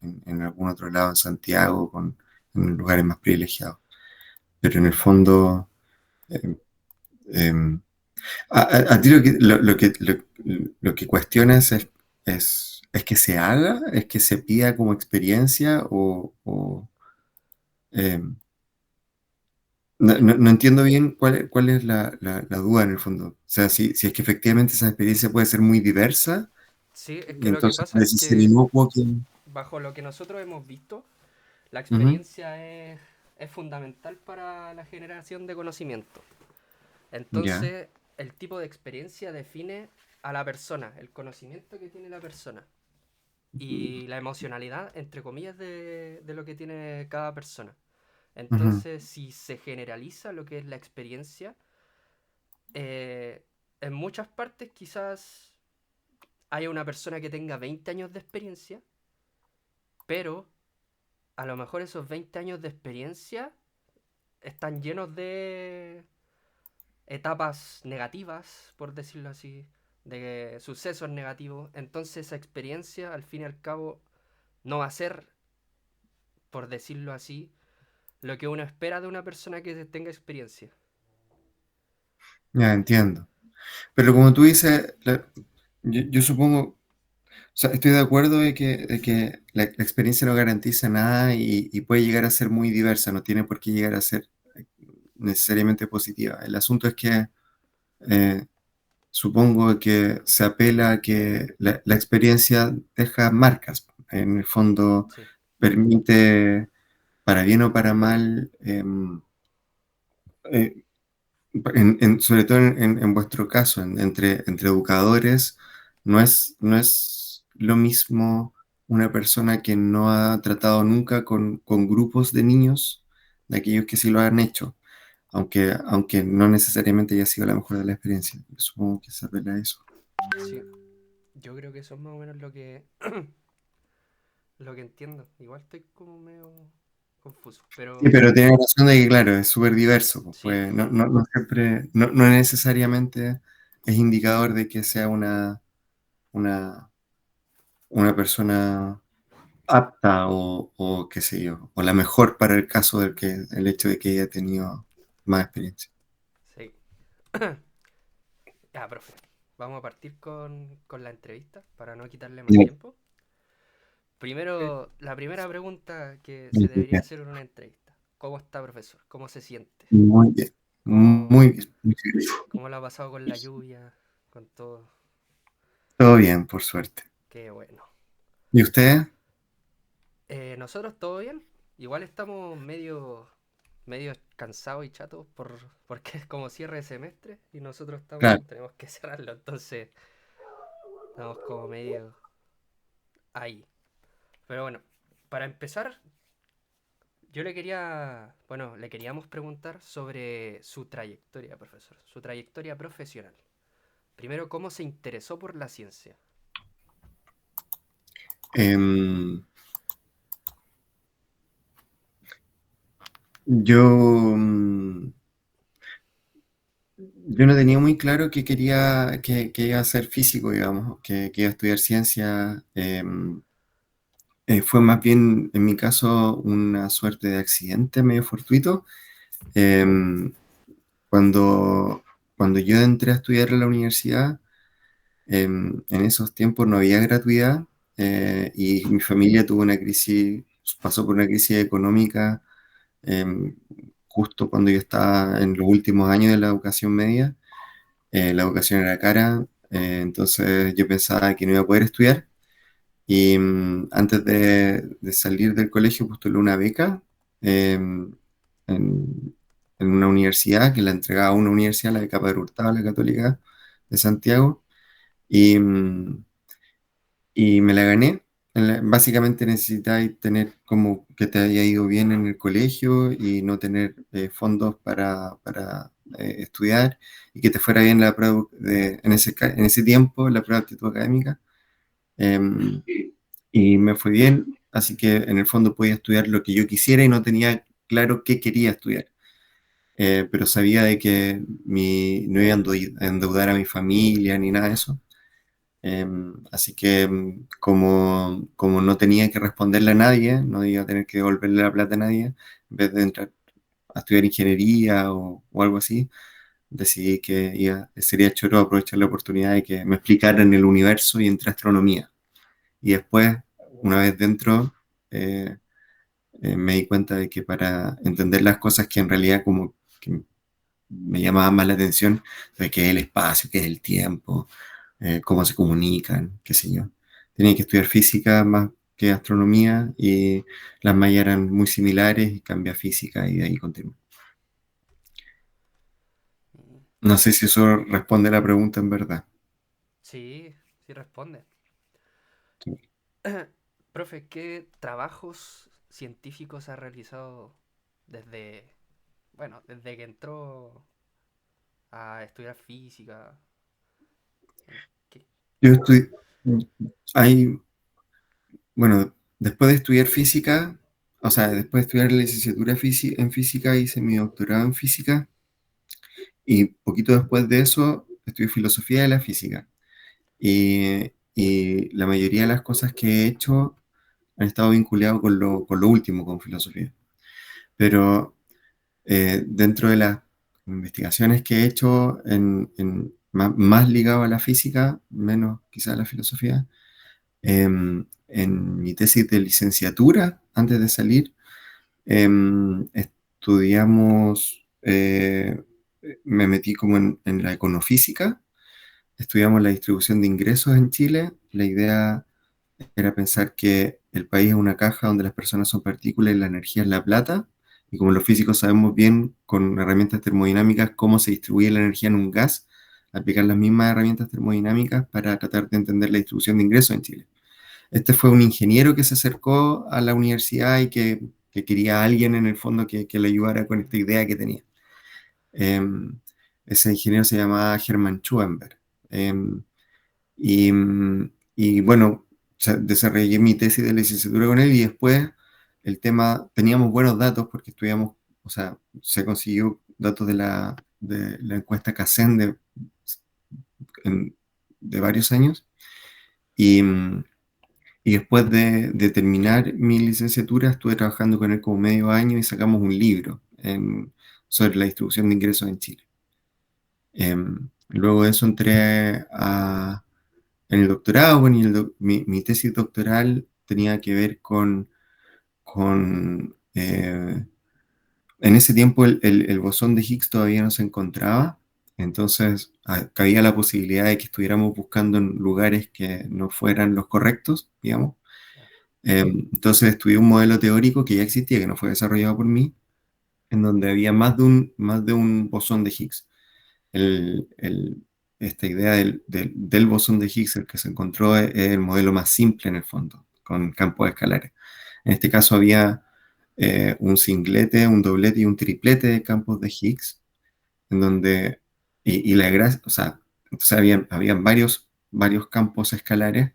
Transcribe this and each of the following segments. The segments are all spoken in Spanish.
en algún otro lado, en Santiago, en lugares más privilegiados. Pero en el fondo, eh, eh, a ti lo que cuestionas es que se haga, es que se pida como experiencia eh, no entiendo bien cuál es la duda en el fondo. O sea, si es que efectivamente esa experiencia puede ser muy diversa, Sí, es y que lo que entonces pasa es parece ser que inocuo que... bajo lo que nosotros hemos visto, la Ujú, experiencia es fundamental para la generación de conocimiento. ya. Entonces, el tipo de experiencia define a la persona, el conocimiento que tiene la persona y la emocionalidad, entre comillas, de lo que tiene cada persona. Ujú, Entonces, si se generaliza lo que es la experiencia, eh, en muchas partes quizás haya una persona que tenga 20 años de experiencia, pero a lo mejor esos 20 años de experiencia están llenos de etapas negativas, por decirlo así, de sucesos negativos. Entonces esa experiencia, al fin y al cabo, no va a ser, por decirlo así, lo que uno espera de una persona que tenga experiencia. ya entiendo. Pero como tú dices, yo supongo, o sea, estoy de acuerdo de que la experiencia no garantiza nada y puede llegar a ser muy diversa, no tiene por qué llegar a ser necesariamente positiva. El asunto es que eh, supongo que se apela a que la experiencia deja marcas. En el fondo Sí, permite, para bien o para mal, eh, sobre todo en vuestro caso, entre educadores, no es lo mismo una persona que no ha tratado nunca con grupos de niños, de aquellos que sí lo han hecho, aunque no necesariamente haya sido la mejor de la experiencia. Supongo que se apela a eso. sí. Yo creo que eso es más o menos lo que entiendo. Igual estoy como medio confuso, Sí, pero pero tiene razón de que, claro, es súper diverso, sí, pues, no siempre, no necesariamente es indicador de que sea una, una persona apta o qué sé yo, o la mejor para el caso del que el hecho de que haya tenido más experiencia. sí. Ya, profe, vamos a partir con la entrevista para no quitarle más Ya, tiempo. Primero, la primera pregunta que se ya, debería ya. hacer en una entrevista. ¿Cómo está, profesor? ¿Cómo se siente? Muy bien, ¿Cómo, muy bien, muy bien. cómo lo ha pasado con la lluvia? Con todo. Todo bien, por suerte. Qué bueno. ¿Y usted? Nosotros todo bien. Igual estamos medio cansados y chatos porque es como cierre de semestre y nosotros Claro. tenemos que cerrarlo. Entonces estamos como medio ahí. Pero bueno, para empezar, le queríamos preguntar sobre su trayectoria, profesor, su trayectoria profesional. Primero, ¿cómo se interesó por la ciencia? Em, yo, mm, yo no tenía muy claro que quería que iba a ser físico, digamos, que iba a estudiar ciencia. Fue más bien, en mi caso, una suerte de accidente medio fortuito. Em, cuando, cuando yo entré a estudiar en la universidad, en esos tiempos no había gratuidad y mi familia tuvo una crisis, pasó por una crisis económica em, justo cuando yo estaba en los últimos años de la educación media. La educación era cara, entonces yo pensaba que no iba a poder estudiar y antes de salir del colegio postulé una beca em, en una universidad que la entregaba una universidad, la beca Padre Hurtado, la Católica de Santiago, y, y me la gané. Básicamente necesitáis tener como que te haya ido bien en el colegio y no tener fondos para estudiar y que te fuera bien la prueba en ese tiempo, la prueba de aptitud académica. Em, y me fue bien, así que en el fondo podía estudiar lo que yo quisiera y no tenía claro qué quería estudiar. Pero sabía de que no iba a endeudar a mi familia ni nada de eso. Así que como no tenía que responderle a nadie, no iba a tener que devolverle la plata a nadie, en vez de entrar a estudiar ingeniería o algo así, decidí que sería choro aprovechar la oportunidad de que me explicaran el universo y entré a astronomía. Y después, una vez dentro, eh, me di cuenta de que para entender las cosas que en realidad como que me llamaban más la atención, de qué es el espacio, qué es el tiempo, cómo se comunican, qué sé yo. Tenía que estudiar física más que astronomía y las mallas eran muy similares y cambié a física y de ahí continué. Mm, No sé si eso responde a la pregunta en verdad. sí, sí responde. Sí. Profe, ¿qué trabajos científicos ha realizado desde, bueno, desde que entró a estudiar física? ¿Qué? Yo estoy, hay, bueno, después de estudiar física, o sea, después de estudiar la licenciatura en física, hice mi doctorado en física y poquito después de eso estudié filosofía de la física. Y la mayoría de las cosas que he hecho han estado vinculadas con lo último, con filosofía. Pero dentro de las investigaciones que he hecho más ligado a la física, menos quizá a la filosofía, en mi tesis de licenciatura, antes de salir, estudiamos, me metí como en la econofísica, estudiamos la distribución de ingresos en Chile. La idea era pensar que el país es una caja donde las personas son partículas y la energía es la plata. Y como los físicos sabemos bien con herramientas termodinámicas cómo se distribuye la energía en un gas, aplicar las mismas herramientas termodinámicas para tratar de entender la distribución de ingresos en Chile. Este fue un ingeniero que se acercó a la universidad y que quería a alguien en el fondo que le ayudara con esta idea que tenía. Em, Ese ingeniero se llamaba Hermann Schuenberg. Em, y, y bueno, desarrollé mi tesis de licenciatura con él y después el tema, teníamos buenos datos porque estudiamos, o sea, se consiguió datos de la encuesta Kaizen en- de varios años y, y después de terminar mi licenciatura estuve trabajando con él como medio año y sacamos un libro sobre la distribución de ingresos en Chile. Luego de eso entré en el doctorado, bueno, y mi tesis doctoral tenía que ver con en ese tiempo el bosón de Higgs todavía no se encontraba, entonces cabía la posibilidad de que estuviéramos buscando en lugares que no fueran los correctos, digamos. Ya, Entonces estudié un modelo teórico que ya existía, que no fue desarrollado por mí, en donde había más de un bosón de Higgs. el- el- Esta idea del bosón de Higgs, el que se encontró, es el modelo más simple en el fondo, con campos escalares. En este caso había un singlete, un doblete y un triplete de campos de Higgs, en donde, y la gracia, o sea, habían varios campos escalares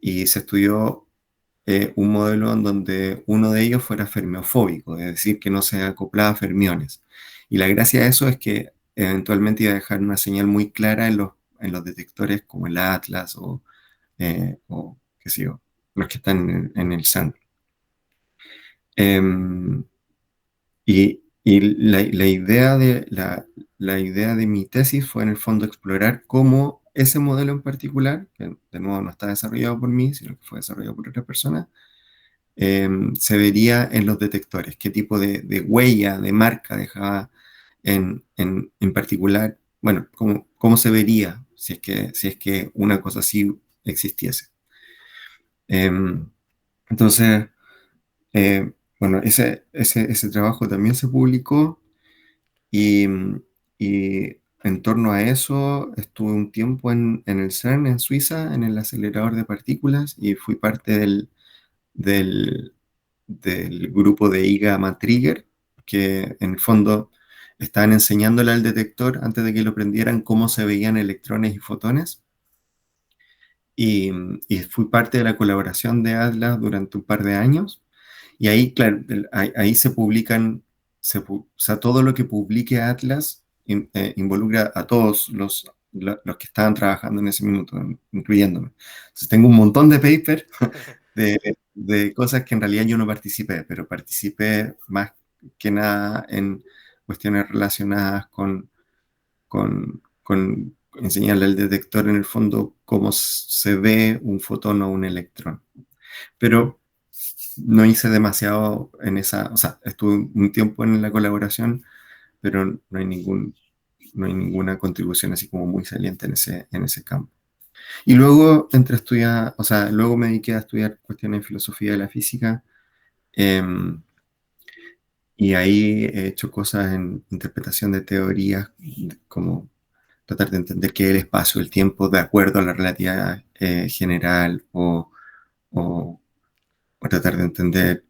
y se estudió un modelo en donde uno de ellos fuera fermiofóbico, es decir, que no se acoplaba a fermiones. Y la gracia de eso es que eventualmente iba a dejar una señal muy clara en los detectores como el Atlas o qué sé yo, los que están en el CERN. Em, y la idea de mi tesis fue en el fondo explorar cómo ese modelo en particular, que de nuevo no está desarrollado por mí, sino que fue desarrollado por otra persona, se vería en los detectores, qué tipo de huella, de marca dejaba en particular, bueno, cómo se vería si es que una cosa así existiese. Em, entonces, bueno, ese trabajo también se publicó y, y en torno a eso estuve un tiempo en el CERN, en Suiza, en el acelerador de partículas y fui parte del, del grupo de I-Gamma Trigger, que en el fondo estaban enseñándole al detector antes de que lo prendieran cómo se veían electrones y fotones. Y fui parte de la colaboración de Atlas durante un par de años. Y ahí, claro, ahí se publican, o sea, todo lo que publique Atlas involucra a todos los que estaban trabajando en ese minuto, incluyéndome. Entonces tengo un montón de papers de cosas que en realidad yo no participé, pero participé más que nada en cuestiones relacionadas con enseñarle al detector en el fondo cómo se ve un fotón o un electrón. Pero no hice demasiado en esa, o sea, estuve un tiempo en la colaboración, pero no hay ninguna contribución así como muy saliente en ese campo. Y luego entré a estudiar, o sea, luego me dediqué a estudiar cuestiones de filosofía de la física, eh, y ahí he hecho cosas en interpretación de teorías, como tratar de entender qué es el espacio, el tiempo, de acuerdo a la relatividad general, o, o tratar de entender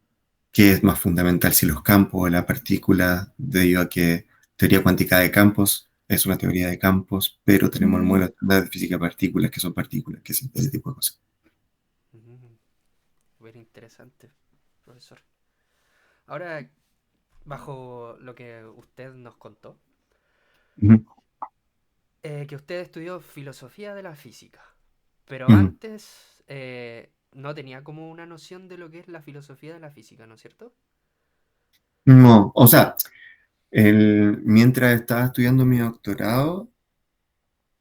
qué es más fundamental, si los campos o la partícula, debido a que teoría cuántica de campos es una teoría de campos, pero tenemos el modelo estándar de física de partículas, que son partículas, que es ese tipo de cosas. Mm, Súper interesante, profesor. Ahora, bajo lo que usted nos contó, Ujú, que usted estudió filosofía de la física, pero ujú. antes no tenía como una noción de lo que es la filosofía de la física, ¿no es cierto? No, o sea, mientras estaba estudiando mi doctorado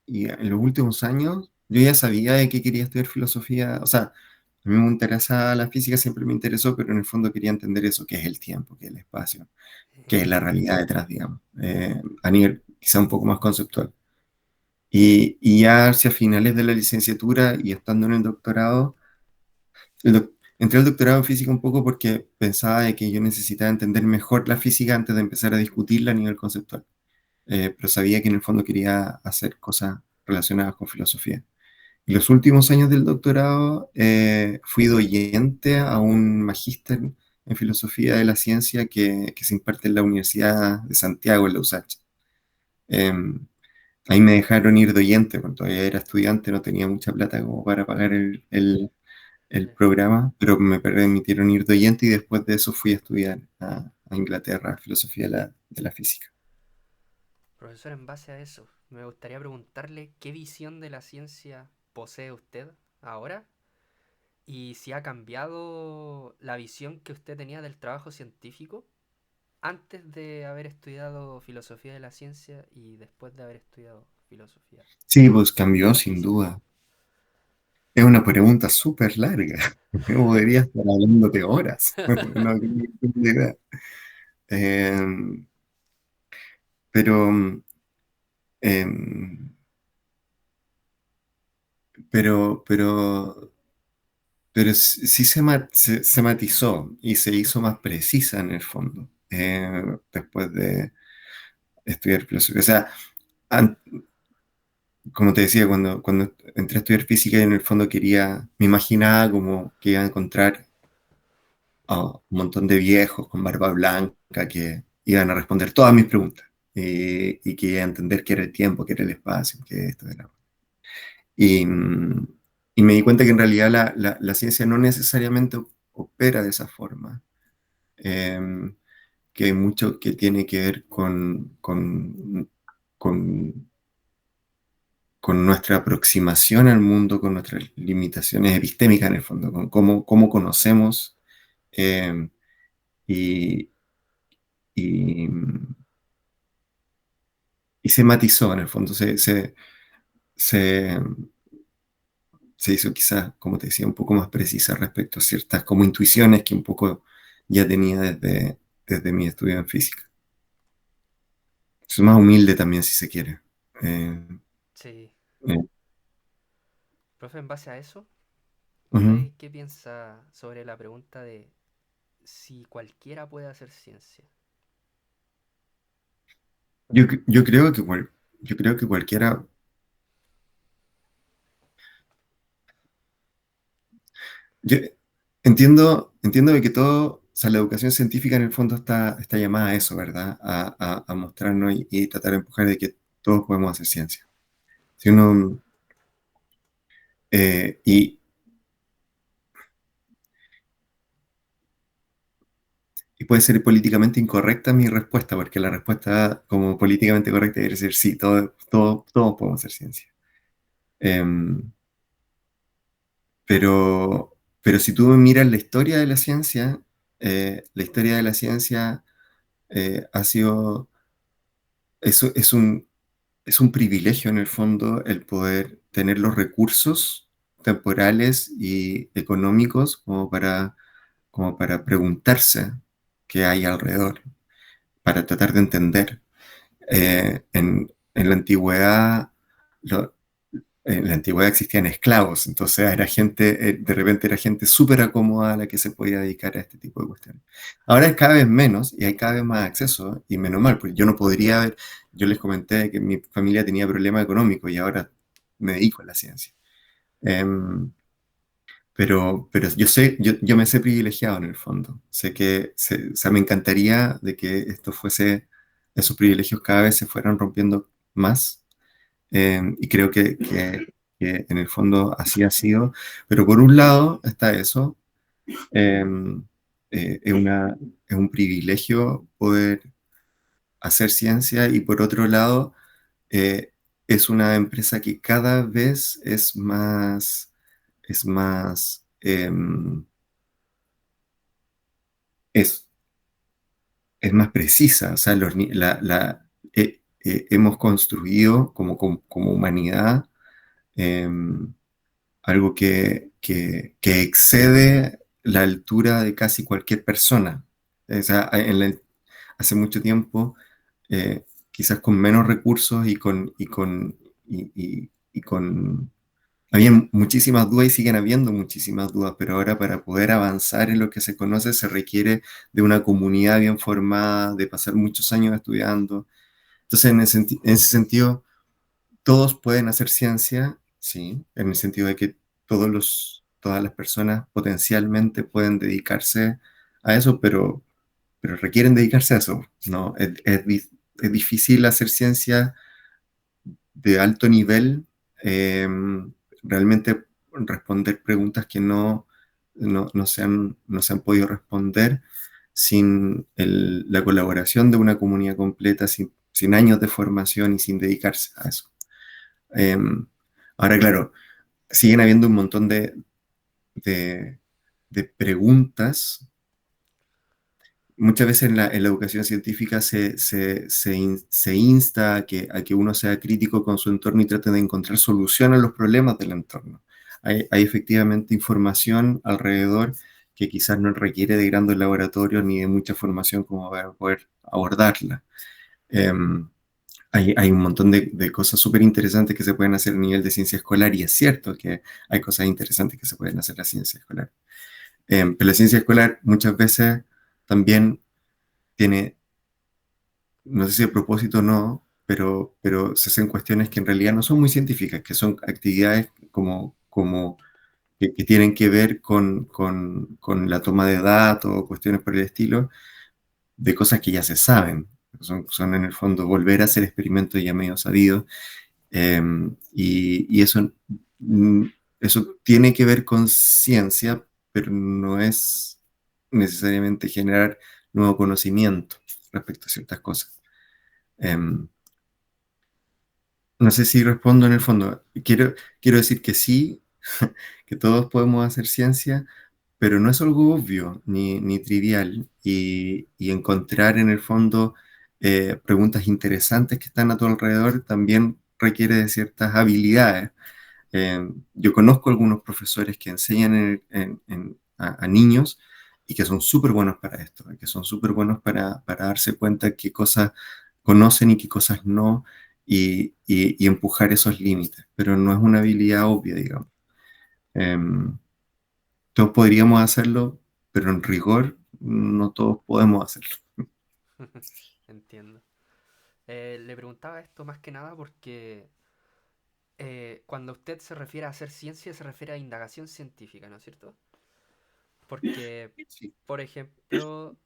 y en los últimos años, yo ya sabía de que quería estudiar filosofía, o sea, a mí me interesa la física, siempre me interesó, pero en el fondo quería entender eso, qué es el tiempo, qué es el espacio, qué es la realidad detrás, digamos, a nivel quizá un poco más conceptual. Y ya hacia finales de la licenciatura y estando en el doctorado, entré al doctorado en física un poco porque pensaba de que yo necesitaba entender mejor la física antes de empezar a discutirla a nivel conceptual. Pero sabía que en el fondo quería hacer cosas relacionadas con filosofía. Y los últimos años del doctorado fui doyente a un magíster en filosofía de la ciencia que se imparte en la Universidad de Santiago, en la USACH. Em, Ahí me dejaron ir de oyente, cuando todavía era estudiante, no tenía mucha plata como para pagar el Sí. programa, pero me permitieron ir de oyente y después de eso fui a estudiar a Inglaterra, filosofía de la física. Profesor, en base a eso, me gustaría preguntarle qué visión de la ciencia posee usted ahora y si ha cambiado la visión que usted tenía del trabajo científico antes de haber estudiado filosofía de la ciencia y después de haber estudiado filosofía Sí, pues cambió de la sin física. duda. Es una pregunta súper larga. Yo podría estar hablándote horas. No tengo ninguna idea. Eh, pero, em, pero, pero, pero sí se matizó y se hizo más precisa en el fondo, después de estudiar filosofía. O sea, an- como te decía, cuando entré a estudiar física, en el fondo me imaginaba como que iba a encontrar a un montón de viejos con barba blanca que iban a responder todas mis preguntas, y que iba a entender qué era el tiempo, qué era el espacio, qué esto era. Y, y me di cuenta que en realidad la ciencia no necesariamente opera de esa forma, em, que hay mucho que tiene que ver con, con nuestra aproximación al mundo, con nuestras limitaciones epistémicas en el fondo, con cómo conocemos, em, y, y, y se matizó en el fondo, se, se hizo quizás, como te decía, un poco más precisa respecto a ciertas como intuiciones que un poco ya tenía desde mi estudio en física. Es más humilde también, si se quiere. Eh, Sí. eh, Profe, en base a eso, ujú. ¿usted qué piensa sobre la pregunta de si cualquiera puede hacer ciencia? Yo creo que yo creo que cualquiera. Yo entiendo de que todo, o sea, la educación científica en el fondo está llamada a eso, ¿verdad? A mostrarnos y tratar de empujar de que todos podemos hacer ciencia. Si uno, eh, y, y y puede ser políticamente incorrecta mi respuesta, porque la respuesta como políticamente correcta quiere decir sí, todos podemos hacer ciencia. Em, pero si tú miras la historia de la historia de la ciencia ha sido, eso es un privilegio en el fondo el poder tener los recursos temporales y económicos como para preguntarse qué hay alrededor, para tratar de entender. En la antigüedad, lo- en la antigüedad existían esclavos, entonces era gente, de repente era gente súper acomodada la que se podía dedicar a este tipo de cuestiones. Ahora es cada vez menos y hay cada vez más acceso, y menos mal, porque yo no podría haber, yo les comenté que mi familia tenía problemas económicos y ahora me dedico a la ciencia. Em, pero yo me sé privilegiado en el fondo. Sé que, o sea, me encantaría de que esto fuese, esos privilegios cada vez se fueran rompiendo más. Y creo que en el fondo así ha sido. Pero por un lado está eso. eh, es es un privilegio poder hacer ciencia y por otro lado eh, es una empresa que cada vez es más, es, es más precisa. O sea, hemos construido como humanidad algo que excede la altura de casi cualquier persona. O sea, hace mucho tiempo, quizás con menos recursos y con había muchísimas dudas y siguen habiendo muchísimas dudas, pero ahora para poder avanzar en lo que se conoce se requiere de una comunidad bien formada, de pasar muchos años estudiando. Entonces, en ese sentido, todos pueden hacer ciencia, sí, en el sentido de que todas las personas potencialmente pueden dedicarse a eso, pero requieren dedicarse a eso, ¿no? Es difícil hacer ciencia de alto nivel, eh, realmente responder preguntas que no se han podido responder sin la colaboración de una comunidad completa, sin años de formación y sin dedicarse a eso. Eh, Ahora, claro, siguen habiendo un montón de, de preguntas. Muchas veces en la educación científica se insta a que uno sea crítico con su entorno y trate de encontrar solución a los problemas del entorno. Hay efectivamente información alrededor que quizás no requiere de grandes laboratorios ni de mucha formación como para poder abordarla. Em, hay un montón de cosas súper interesantes que se pueden hacer a nivel de ciencia escolar y es cierto que hay cosas interesantes que se pueden hacer en la ciencia escolar. Pero la ciencia escolar muchas veces también tiene, no sé si a propósito o no, pero se hacen cuestiones que en realidad no son muy científicas, que son actividades que tienen que ver con la toma de datos o cuestiones por el estilo, de cosas que ya se saben. Son en el fondo volver a hacer experimentos ya medio sabidos. Y eso, mm, eso tiene que ver con ciencia, pero no es necesariamente generar nuevo conocimiento respecto a ciertas cosas. Em, no sé si respondo en el fondo. Quiero decir que sí, que todos podemos hacer ciencia, pero no es algo obvio ni trivial. Y encontrar en el fondo preguntas interesantes que están a tu alrededor también requiere de ciertas habilidades. Yo conozco algunos profesores que enseñan a niños y que son súper buenos para esto, que son súper buenos para darse cuenta qué cosas conocen y qué cosas no, y empujar esos límites, pero no es una habilidad obvia, digamos. Em, Todos podríamos hacerlo, pero en rigor no todos podemos hacerlo. Entiendo. Le preguntaba esto más que nada porque cuando usted se refiere a hacer ciencia, se refiere a indagación científica, ¿no es cierto? Porque, Sí. por ejemplo,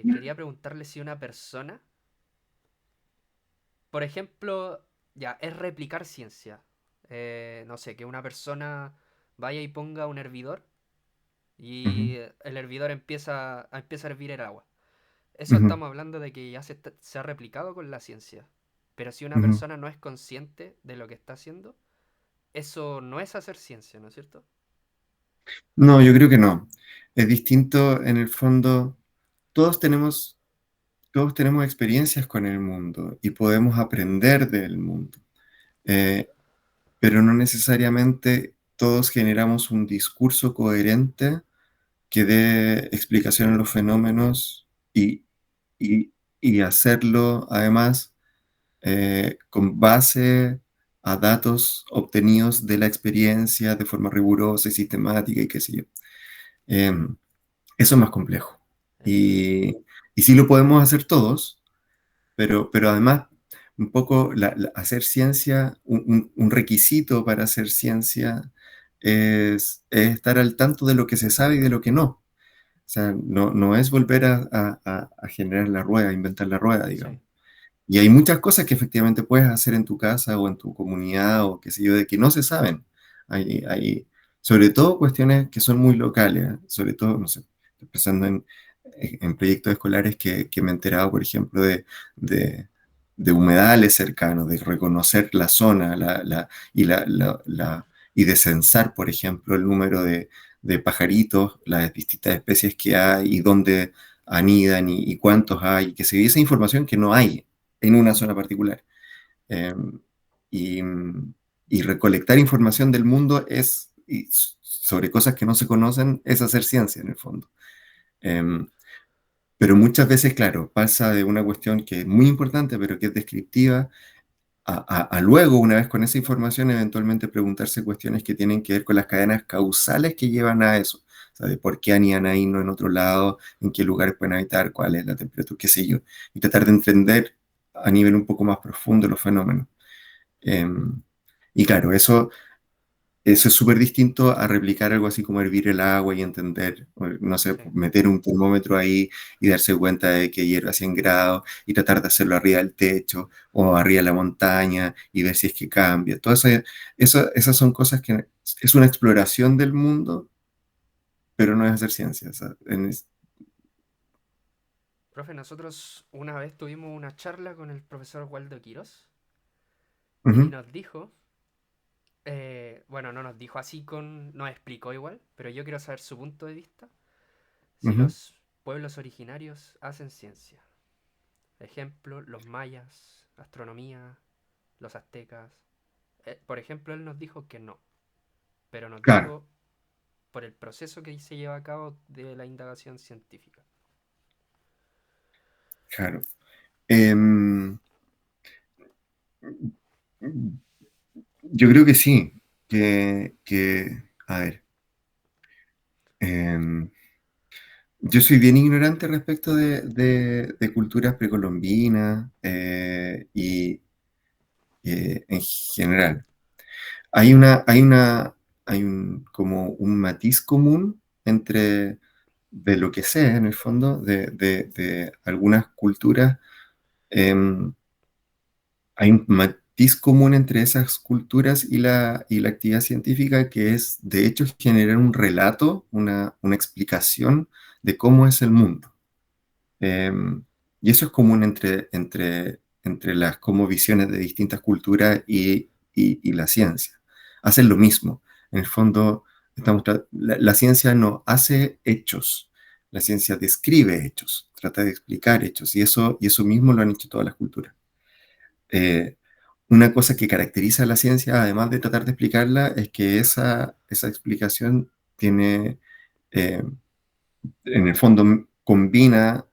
quería preguntarle si una persona, por ejemplo, ya, es replicar ciencia. No sé, que una persona vaya y ponga un hervidor y ujú, el hervidor empieza a hervir el agua. Eso ujú, estamos hablando de que ya se ha replicado con la ciencia. Pero si una ujú. persona no es consciente de lo que está haciendo, eso no es hacer ciencia, ¿no es cierto? No, yo creo que no. Es distinto en el fondo. Todos tenemos, todos tenemos experiencias con el mundo y podemos aprender del mundo. Eh, pero no necesariamente todos generamos un discurso coherente que dé explicación a los fenómenos y, y- y hacerlo además con base a datos obtenidos de la experiencia de forma rigurosa y sistemática y qué sé yo. Em, Eso es más complejo. Entiendo. Y, y sí lo podemos hacer todos, pero además, un poco hacer ciencia, un requisito para hacer ciencia es estar al tanto de lo que se sabe y de lo que no. O sea, no es volver a generar la rueda, a inventar la rueda, Sí, digamos. Y hay muchas cosas que efectivamente puedes hacer en tu casa o en tu comunidad o qué sé yo, de que no se saben. Hay sobre todo cuestiones que son muy locales, ¿eh? Sobre todo, no sé, estoy pensando en proyectos escolares que me he enterado, por ejemplo, de, de humedales cercanos, de reconocer la zona y de censar, por ejemplo, el número de pajaritos, las distintas especies que hay y dónde anidan y cuántos hay, que se dio esa información que no hay en una zona particular. Eh, y, y recolectar información del mundo sobre cosas que no se conocen es hacer ciencia en el fondo. Eh, pero muchas veces, claro, pasa de una cuestión que es muy importante, pero que es descriptiva, a luego, una vez con esa información, eventualmente preguntarse cuestiones que tienen que ver con las cadenas causales que llevan a eso. O sea, de por qué anidan ahí, no en otro lado, en qué lugares pueden habitar, cuál es la temperatura, qué sé yo. Y tratar de entender a nivel un poco más profundo los fenómenos. Y claro, eso es súper distinto a replicar algo así como hervir el agua y entender, o, no sé, sí. meter un termómetro ahí y darse cuenta de que hierve a 100 grados y tratar de hacerlo arriba del techo o arriba de la montaña y ver si es que cambia. Esas son cosas que es una exploración del mundo, pero no es hacer ciencia. O sea, Profe, nosotros una vez tuvimos una charla con el profesor Waldo Quirós y ujú, nos dijo, bueno, no nos dijo así nos explicó igual, pero yo quiero saber su punto de vista, si ujú, los pueblos originarios hacen ciencia. Ejemplo, los mayas, astronomía, los aztecas. Por ejemplo, él nos dijo que no, pero nos claro, dijo por el proceso que se lleva a cabo de la indagación científica. claro. Em, yo creo que sí, a ver. em, Yo soy bien ignorante respecto de culturas precolombinas y en general. Hay como un matiz común entre de lo que sé, en el fondo, de algunas culturas. em, Hay un matiz común entre esas culturas y la actividad científica que es, de hecho, generar un relato, una explicación de cómo es el mundo. Eh, y eso es común entre las como visiones de distintas culturas y la ciencia. Hacen lo mismo. En el fondo, la ciencia no hace hechos, la ciencia describe hechos, trata de explicar hechos, y eso mismo lo han hecho todas las culturas. Eh, una cosa que caracteriza a la ciencia, además de tratar de explicarla, es que esa explicación tiene, eh, en el fondo, combina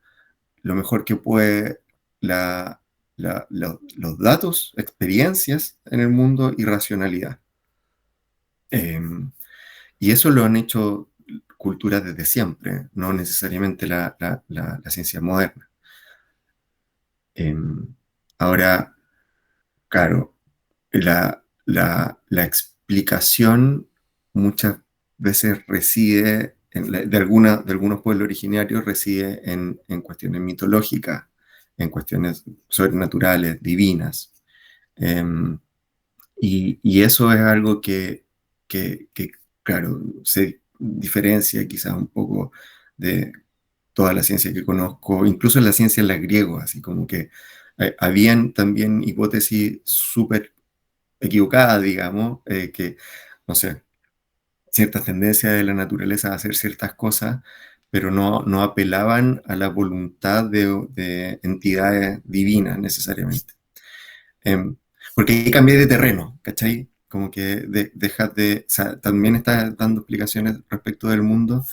lo mejor que puede los datos, experiencias en el mundo y racionalidad. Eh, y eso lo han hecho culturas desde siempre, no necesariamente la ciencia moderna. Eh, ahora, claro, la explicación muchas veces reside, de algunos pueblos originarios, reside en cuestiones mitológicas, en cuestiones sobrenaturales, divinas. Y eso es algo que, claro, diferencia quizás un poco de toda la ciencia que conozco, incluso en la ciencia en la griego, así como que habían también hipótesis súper equivocadas, digamos, que, no sé, ciertas tendencias de la naturaleza a hacer ciertas cosas, pero no apelaban a la voluntad de entidades divinas necesariamente. Em, Porque ahí cambié de terreno, ¿cachai? Como que dejas de, o sea, también estás dando explicaciones respecto del mundo,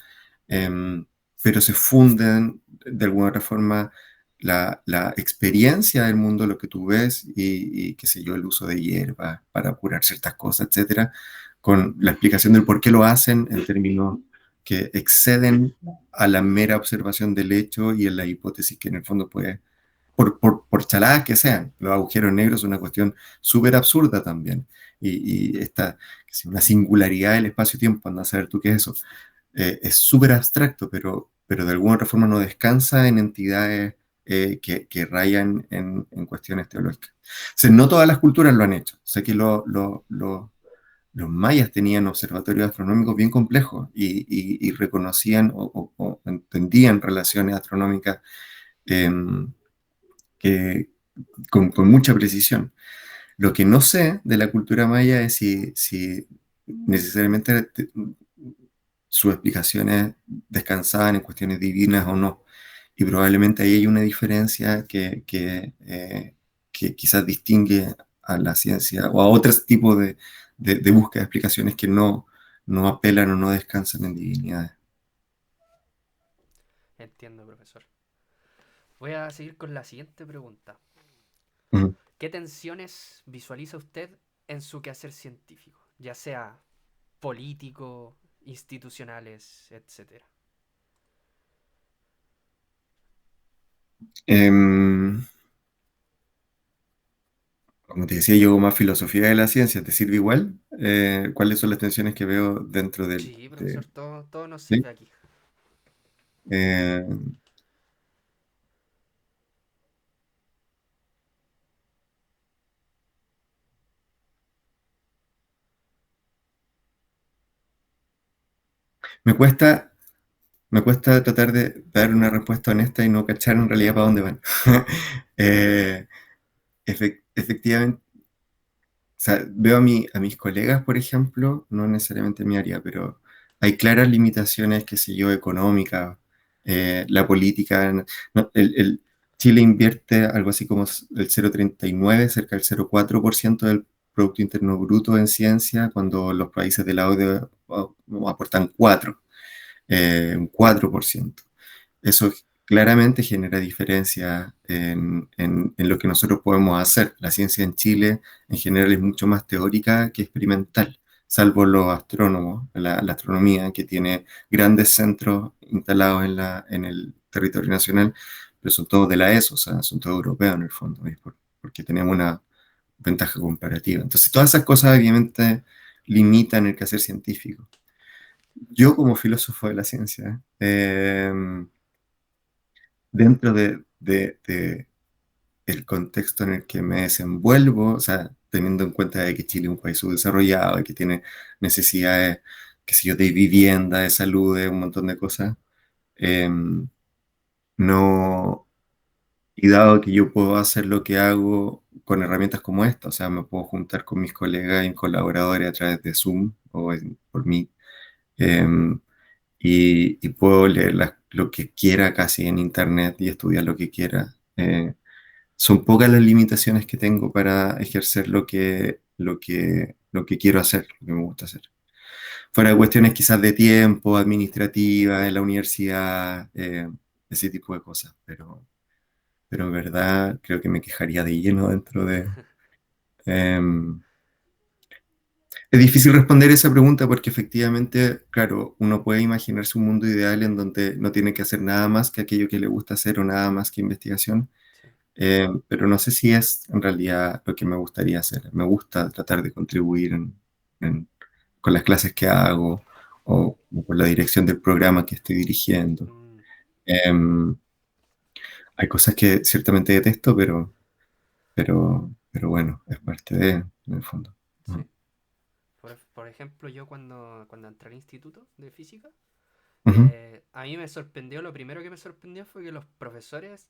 em, pero se funden de alguna otra forma la experiencia del mundo, lo que tú ves y qué sé yo, el uso de hierbas para curar ciertas cosas, etcétera, con la explicación del por qué lo hacen en términos que exceden a la mera observación del hecho y en la hipótesis que en el fondo puede, por chaladas que sean. Los agujeros negros es una cuestión súper absurda también. Y esta, que si una singularidad del espacio-tiempo, anda a saber tú qué es eso, es súper abstracto, pero de alguna otra forma no descansa en entidades que rayan en cuestiones teológicas. O sea, no todas las culturas lo han hecho. Sé que los mayas tenían observatorios astronómicos bien complejos y reconocían o entendían relaciones astronómicas em, que, con mucha precisión. Lo que no sé de la cultura maya es si necesariamente sus explicaciones descansaban en cuestiones divinas o no. Y probablemente ahí hay una diferencia que quizás distingue a la ciencia o a otros tipos de búsqueda de explicaciones que no apelan o no descansan en divinidades. Entiendo, profesor. Voy a seguir con la siguiente pregunta. Ujú. ¿Qué tensiones visualiza usted en su quehacer científico? Ya sea político, institucionales, etcétera. Em, Como te decía, yo más filosofía de la ciencia, ¿te sirve igual? ¿Cuáles son las tensiones que veo dentro del... Sí, profesor, todo nos ¿sí? sirve aquí. Eh, me cuesta, me cuesta tratar de dar una respuesta honesta y no cachar en realidad para dónde van. Eh, Efectivamente, o sea, veo a mis colegas, por ejemplo, no necesariamente en mi área, pero hay claras limitaciones, qué sé yo, económicas, la política. Chile invierte algo así como el 0,39, cerca del 0,4% del Producto Interno Bruto en ciencia, cuando los países de la OCDE aportan 4, un 4%. Eso claramente genera diferencia en lo que nosotros podemos hacer. La ciencia en Chile en general es mucho más teórica que experimental, salvo los astrónomos, la astronomía, que tiene grandes centros instalados en el territorio nacional, pero son todos de la ESO, o sea, son todos europeos en el fondo, ¿ves? Porque tenemos una ventaja comparativa. Entonces, todas esas cosas obviamente limitan el quehacer científico. Yo como filósofo de la ciencia, dentro de el contexto en el que me desenvuelvo, o sea, teniendo en cuenta de que Chile es un país subdesarrollado y que tiene necesidades, qué sé yo, de vivienda, de salud, de un montón de cosas, eh, no, y dado que yo puedo hacer lo que hago con herramientas como esta, o sea, me puedo juntar con mis colegas y colaboradores a través de Zoom o por mí, eh, y puedo leer lo que quiera casi en Internet y estudiar lo que quiera. Son pocas las limitaciones que tengo para ejercer lo que quiero hacer, lo que me gusta hacer. Fuera de cuestiones quizás de tiempo, administrativa, en la universidad, ese tipo de cosas, pero en verdad creo que me quejaría de lleno dentro de... em, es difícil responder esa pregunta porque efectivamente, claro, uno puede imaginarse un mundo ideal en donde no tiene que hacer nada más que aquello que le gusta hacer o nada más que investigación. Sí. Pero no sé si es en realidad lo que me gustaría hacer. Me gusta tratar de contribuir con las clases que hago o con la dirección del programa que estoy dirigiendo. Mm, Em, Hay cosas que ciertamente detesto, pero bueno, es parte de, en el fondo. sí. Ujú. por ejemplo, yo cuando entré al instituto de física, Ujú, a mí me sorprendió, lo primero que me sorprendió fue que los profesores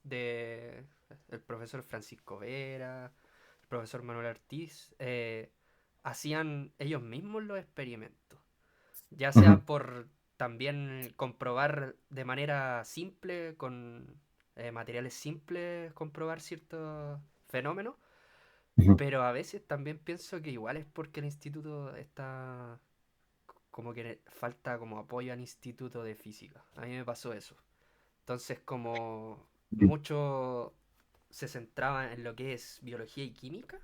el profesor Francisco Vera, el profesor Manuel Ortiz, hacían ellos mismos los experimentos, ya ujú, sea por también comprobar de manera simple, con materiales simples, comprobar ciertos fenómenos, ujú. pero a veces también pienso que igual es porque el instituto está como que falta como apoyo al instituto de física. A mí me pasó eso. Entonces como mucho se centraba en lo que es biología y química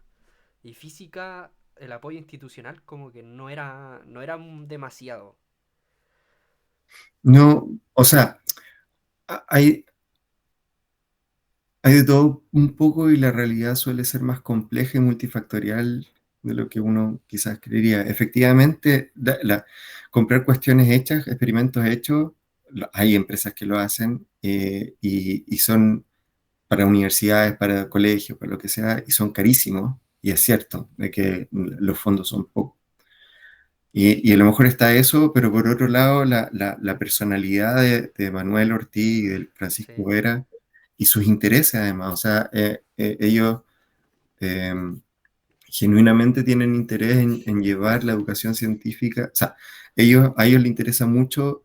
y física, el apoyo institucional como que no era demasiado. No, o sea, hay, hay de todo un poco y la realidad suele ser más compleja y multifactorial de lo que uno quizás creería. Efectivamente, comprar cuestiones hechas, experimentos hechos, hay empresas que lo hacen y son para universidades, para colegios, para lo que sea, y son carísimos, y es cierto, de que los fondos son pocos. Y a lo mejor está eso, pero por otro lado, la personalidad de Manuel Ortiz y de Francisco Sí, Vera y sus intereses además, o sea, ellos eh, genuinamente tienen interés en llevar la educación científica, o sea, a ellos les interesa mucho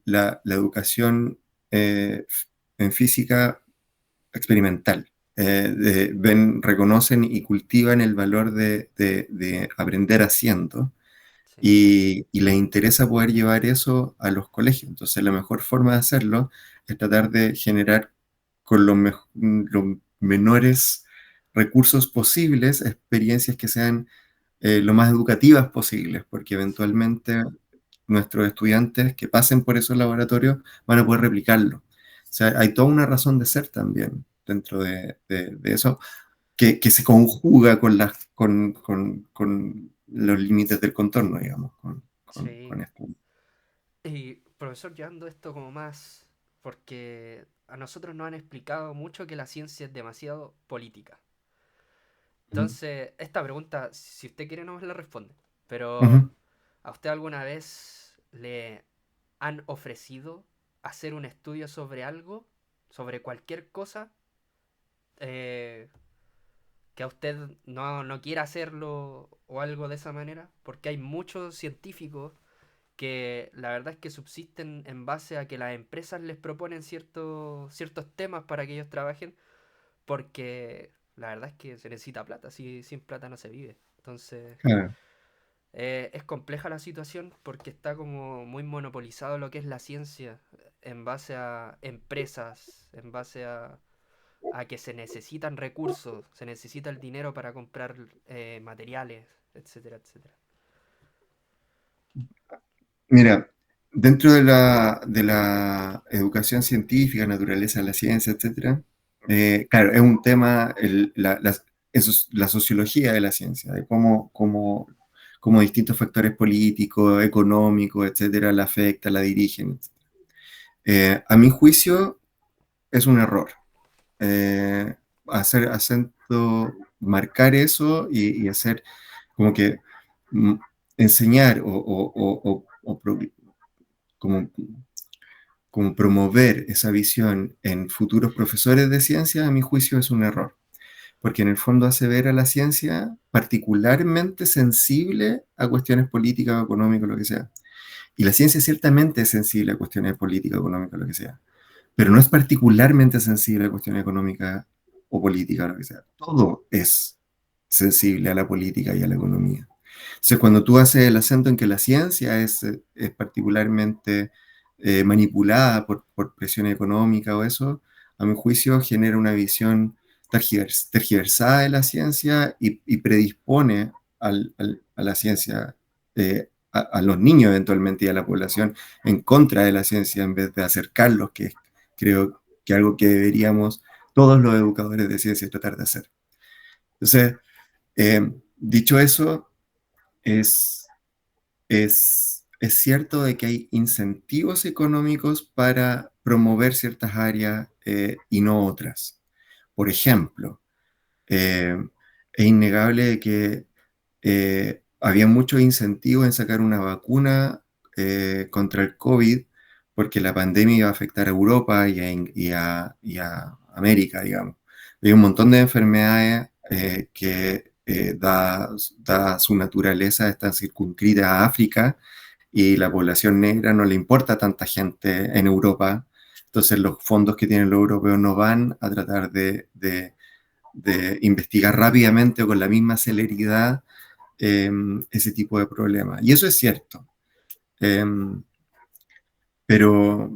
la educación en física experimental. Reconocen y cultivan el valor de aprender haciendo sí, y les interesa poder llevar eso a los colegios. Entonces, la mejor forma de hacerlo es tratar de generar con los menores recursos posibles experiencias que sean lo más educativas posibles, porque sí, eventualmente nuestros estudiantes que pasen por esos laboratorios van a poder replicarlo. O sea, hay toda una razón de ser también dentro de eso, que se conjuga con los límites del contorno, digamos, sí. con esto. Y profesor, llevando esto como más, porque a nosotros nos han explicado mucho que la ciencia es demasiado política. Ujú, Entonces, esta pregunta, si usted quiere, no me la responde. Pero, ujú. ¿a usted alguna vez le han ofrecido hacer un estudio sobre algo, sobre cualquier cosa, eh, que a usted no quiera hacerlo o algo de esa manera? Porque hay muchos científicos que la verdad es que subsisten en base a que las empresas les proponen ciertos temas para que ellos trabajen, porque la verdad es que se necesita plata, sin plata no se vive. Entonces, Claro. es compleja la situación porque está como muy monopolizado lo que es la ciencia en base a empresas, en base a que se necesitan recursos, se necesita el dinero para comprar materiales, etcétera, etcétera. Mira, dentro de la educación científica, naturaleza de la ciencia, etcétera, claro, es un tema, eso es la sociología de la ciencia, de cómo distintos factores políticos, económicos, etcétera, la afectan, la dirigen. A mi juicio, es un error. eh, marcar eso y hacer como que mm, enseñar como, como promover esa visión en futuros profesores de ciencia, a mi juicio es un error, porque en el fondo hace ver a la ciencia particularmente sensible a cuestiones políticas o económicas, lo que sea. Y la ciencia ciertamente es sensible a cuestiones políticas, económicas, lo que sea, pero no es particularmente sensible a cuestiones económicas o políticas, lo que sea. Todo es sensible a la política y a la economía. Entonces, cuando tú haces el acento en que la ciencia es particularmente manipulada por presión económica o eso, a mi juicio genera una visión tergiversada de la ciencia y predispone a la ciencia, a los niños eventualmente y a la población en contra de la ciencia en vez de acercarlos, que es, creo que algo que deberíamos todos los educadores de ciencia tratar de hacer. Entonces, dicho eso, es, es cierto de que hay incentivos económicos para promover ciertas áreas y no otras. Por ejemplo, es innegable que había muchos incentivos en sacar una vacuna contra el COVID, porque la pandemia iba a afectar a Europa y a América, digamos. Hay un montón de enfermedades que, da su naturaleza, están circunscritas a África y la población negra no le importa a tanta gente en Europa. Entonces los fondos que tienen los europeos no van a tratar de investigar rápidamente o con la misma celeridad ese tipo de problemas. Y eso es cierto. Eh, pero,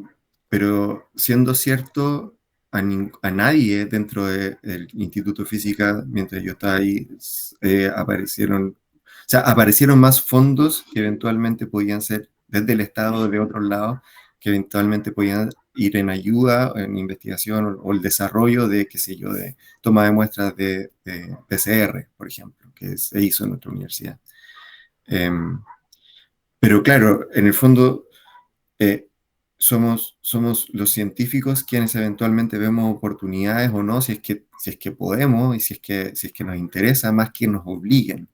pero siendo cierto, a nadie dentro del Instituto de Física, mientras yo estaba ahí, aparecieron más fondos que eventualmente podían ser desde el Estado, de otros lados, que eventualmente podían ir en ayuda, en investigación o el desarrollo de, qué sé yo, de toma de muestras de PCR, por ejemplo, que se hizo en nuestra universidad. Em, pero claro, en el fondo eh, somos los científicos quienes eventualmente vemos oportunidades o no, si es que podemos y si es que nos interesa, más que nos obliguen.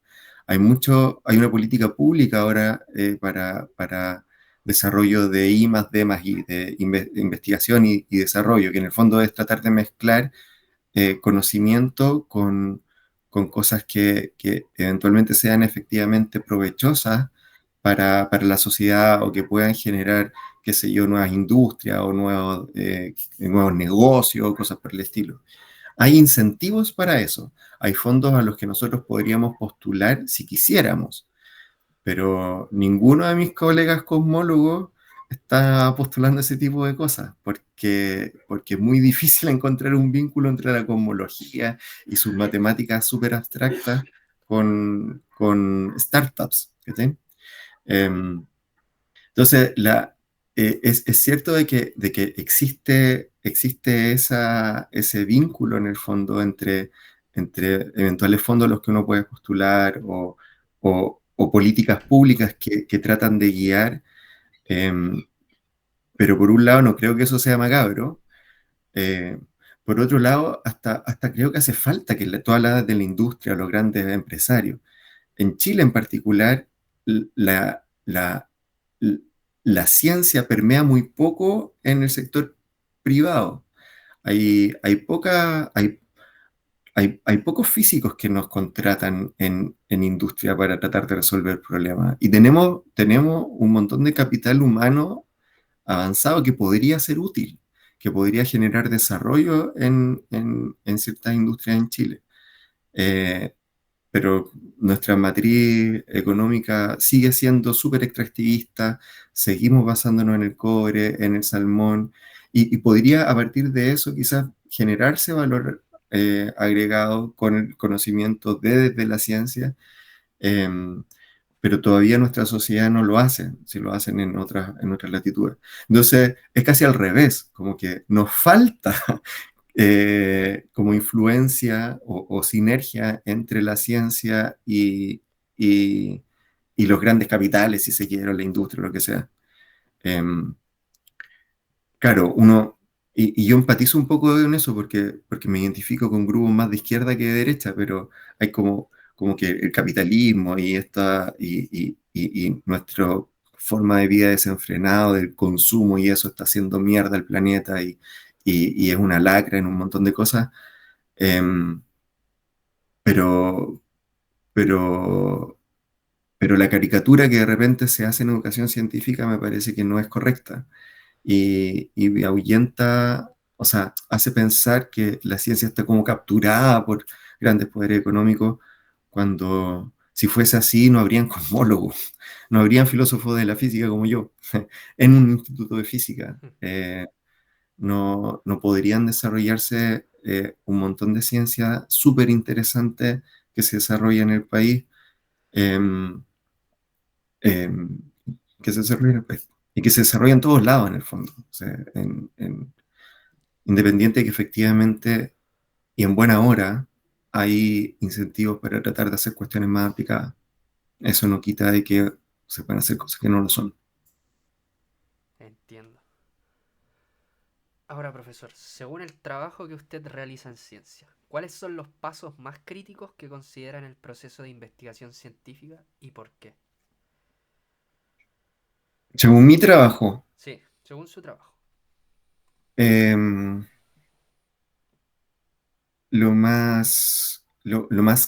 Hay una política pública ahora para desarrollo de I más D más I, de investigación y desarrollo, que en el fondo es tratar de mezclar conocimiento con cosas que eventualmente sean efectivamente provechosas para la sociedad o que puedan generar, qué sé yo, nuevas industrias o nuevos negocios o cosas por el estilo. Hay incentivos para eso. Hay fondos a los que nosotros podríamos postular si quisiéramos, pero ninguno de mis colegas cosmólogos está postulando ese tipo de cosas, porque es muy difícil encontrar un vínculo entre la cosmología y sus matemáticas súper abstractas con startups. ¿Sí? Entonces, es cierto de que existe ese vínculo en el fondo entre eventuales fondos a los que uno puede postular o políticas públicas que tratan de guiar, em, pero por un lado no creo que eso sea macabro. eh, por otro lado, hasta creo que hace falta que todas las de la industria, los grandes empresarios, en Chile en particular, la ciencia permea muy poco en el sector privado. Hay pocos físicos que nos contratan en industria para tratar de resolver problemas. Y tenemos un montón de capital humano avanzado que podría ser útil, que podría generar desarrollo en ciertas industrias en Chile. Eh, pero nuestra matriz económica sigue siendo súper extractivista, seguimos basándonos en el cobre, en el salmón, y podría a partir de eso quizás generarse valor agregado con el conocimiento desde la ciencia, em, pero todavía nuestra sociedad no lo hace, si lo hacen en otras latitudes. Entonces, es casi al revés, como que nos falta como influencia o sinergia entre la ciencia y- y los grandes capitales, si se quiere, o la industria, lo que sea. Em, claro, y yo empatizo un poco en eso porque me identifico con grupos más de izquierda que de derecha, pero hay como que el capitalismo y nuestra forma de vida desenfrenado del consumo y eso está haciendo mierda al planeta y es una lacra en un montón de cosas. Em, pero, pero, pero la caricatura que de repente se hace en educación científica me parece que no es correcta y ahuyenta, o sea, hace pensar que la ciencia está como capturada por grandes poderes económicos, cuando si fuese así no habrían cosmólogos, no habrían filósofos de la física como yo en un instituto de física. No podrían desarrollarse un montón de ciencia súper interesante que se desarrolla en el país, em, em, que se desarrolla en el país, y que se desarrolla en todos lados en el fondo. O sea, independiente de que efectivamente y en buena hora hay incentivos para tratar de hacer cuestiones más aplicadas. Eso no quita de que se puedan hacer cosas que no lo son. Entiendo. Ahora, profesor, según el trabajo que usted realiza en ciencia, ¿Cuáles son los pasos más críticos que considera en el proceso de investigación científica y por qué? Según mi trabajo, Sí, según su trabajo. em, lo más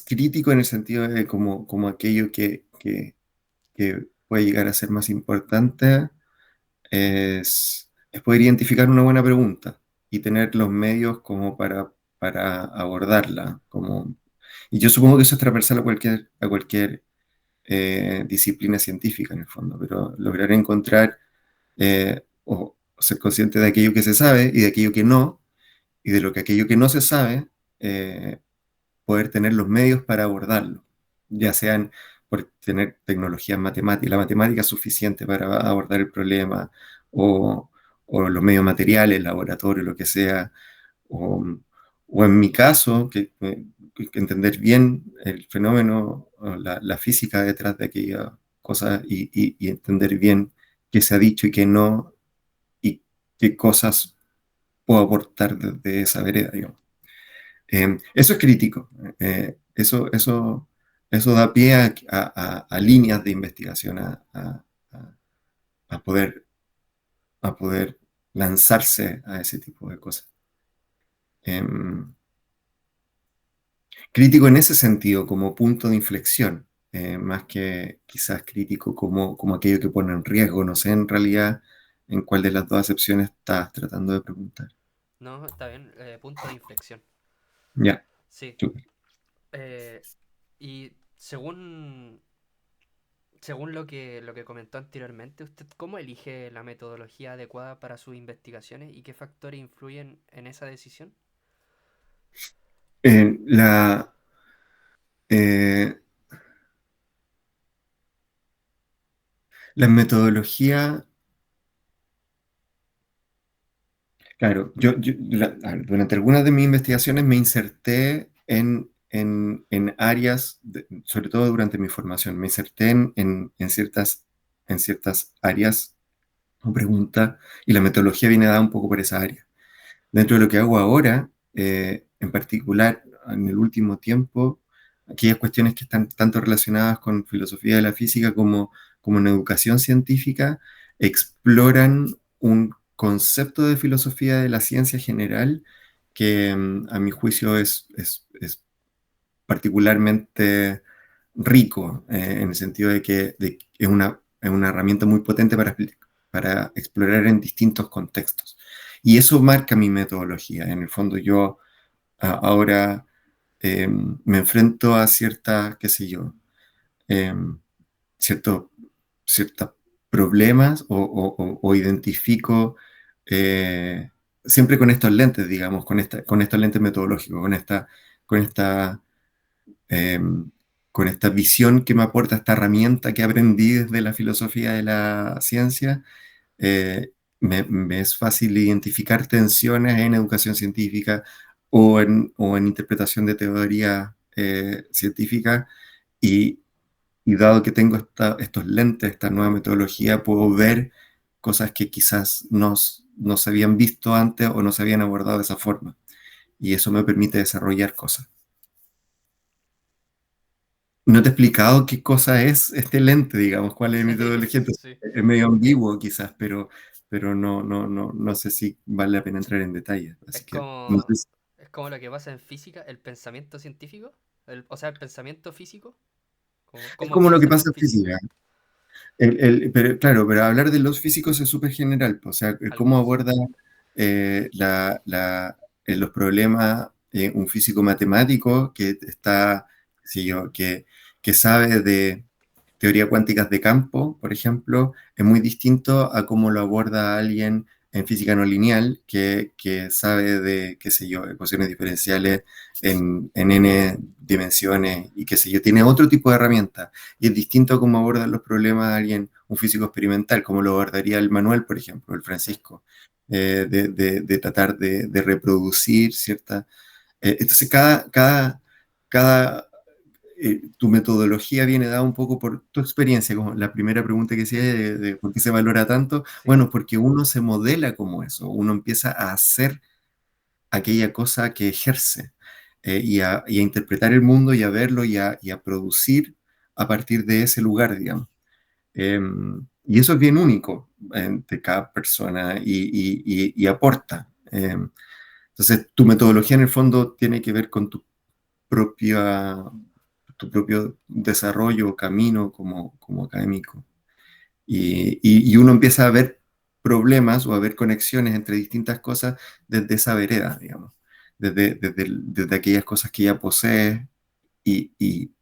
crítico en el sentido de como aquello que puede llegar a ser más importante es poder identificar una buena pregunta y tener los medios como para abordarla. Y yo supongo que eso es transversal a cualquier disciplina científica en el fondo, pero lograr encontrar o ser consciente de aquello que se sabe y de aquello que no, y de lo que aquello que no se sabe, eh, poder tener los medios para abordarlo, ya sean por tener tecnologías matemáticas, la matemática es suficiente para abordar el problema, o, o los medios materiales, laboratorio, lo que sea, o, o en mi caso, que entender bien el fenómeno, o la física detrás de aquella cosa y entender bien qué se ha dicho y qué no, y qué cosas puedo aportar desde esa vereda, digamos. Eso es crítico. Eso da pie a líneas de investigación, a- a poder, a poder lanzarse a ese tipo de cosas. Em, Crítico en ese sentido, como punto de inflexión, más que quizás crítico como aquello que pone en riesgo. No sé en realidad en cuál de las dos acepciones estás tratando de preguntar. No, está bien, punto de inflexión. Ya, Sí. súper. Y según lo que comentó anteriormente, ¿usted cómo elige la metodología adecuada para sus investigaciones y qué factores influyen en esa decisión? Eh, la, eh, la metodología. Claro, a ver, durante algunas de mis investigaciones me inserté en áreas, sobre todo durante mi formación, me inserté en ciertas áreas o preguntas, y la metodología viene dada un poco por esa área. Dentro de lo que hago ahora, en particular en el último tiempo, aquellas cuestiones que están tanto relacionadas con filosofía de la física como en educación científica, exploran un concepto de filosofía de la ciencia general que a mi juicio es particularmente rico, en el sentido de que es una herramienta muy potente para explorar en distintos contextos. Y eso marca mi metodología. En el fondo yo ahora me enfrento a ciertas, qué sé yo, em, ciertos ciertos problemas o identifico siempre con estos lentes, digamos, con estos lentes metodológicos, con esta eh, con esta visión que me aporta esta herramienta que aprendí desde la filosofía de la ciencia. Me es fácil identificar tensiones en educación científica o en interpretación de teoría científica, y, y dado que tengo estos lentes, esta nueva metodología, puedo ver cosas que quizás no se habían visto antes o no se habían abordado de esa forma. Y eso me permite desarrollar cosas. No te he explicado qué cosa es este lente, digamos, cuál es mi metodología. Entonces, Sí. es medio ambiguo quizás, pero no sé si vale la pena entrar en detalle. Es Así que no como, sé es como lo que pasa en física, el pensamiento científico, o sea, el pensamiento físico, como, es cómo como lo que piensan los pasa en físicos, física. Pero claro, pero hablar de los físicos es súper general, pues. O sea, cómo algunos. aborda los problemas un físico matemático que está, qué sé yo, que sabe de teoría cuánticas de campo, por ejemplo, es muy distinto a cómo lo aborda alguien en física no lineal, que sabe de, qué sé yo, ecuaciones diferenciales en n dimensiones y qué sé yo, tiene otro tipo de herramientas. Y es distinto a cómo abordan los problemas alguien, un físico experimental, como lo abordaría el Manuel, por ejemplo, el Sí. Francisco, de tratar de reproducir cierta. Entonces, tu metodología viene dada un poco por tu experiencia, como la primera pregunta que hacía de por qué se valora tanto. Sí. Bueno, porque uno se modela como eso, uno empieza a hacer aquella cosa que ejerce. y a interpretar el mundo y a verlo y a producir a partir de ese lugar, digamos. Y eso es bien único de cada persona y aporta. Entonces, tu metodología en el fondo tiene que ver con propia, tu propio desarrollo o camino como académico. Y uno empieza a ver problemas o a ver conexiones entre distintas cosas desde esa vereda, digamos, desde aquellas cosas que ya posees y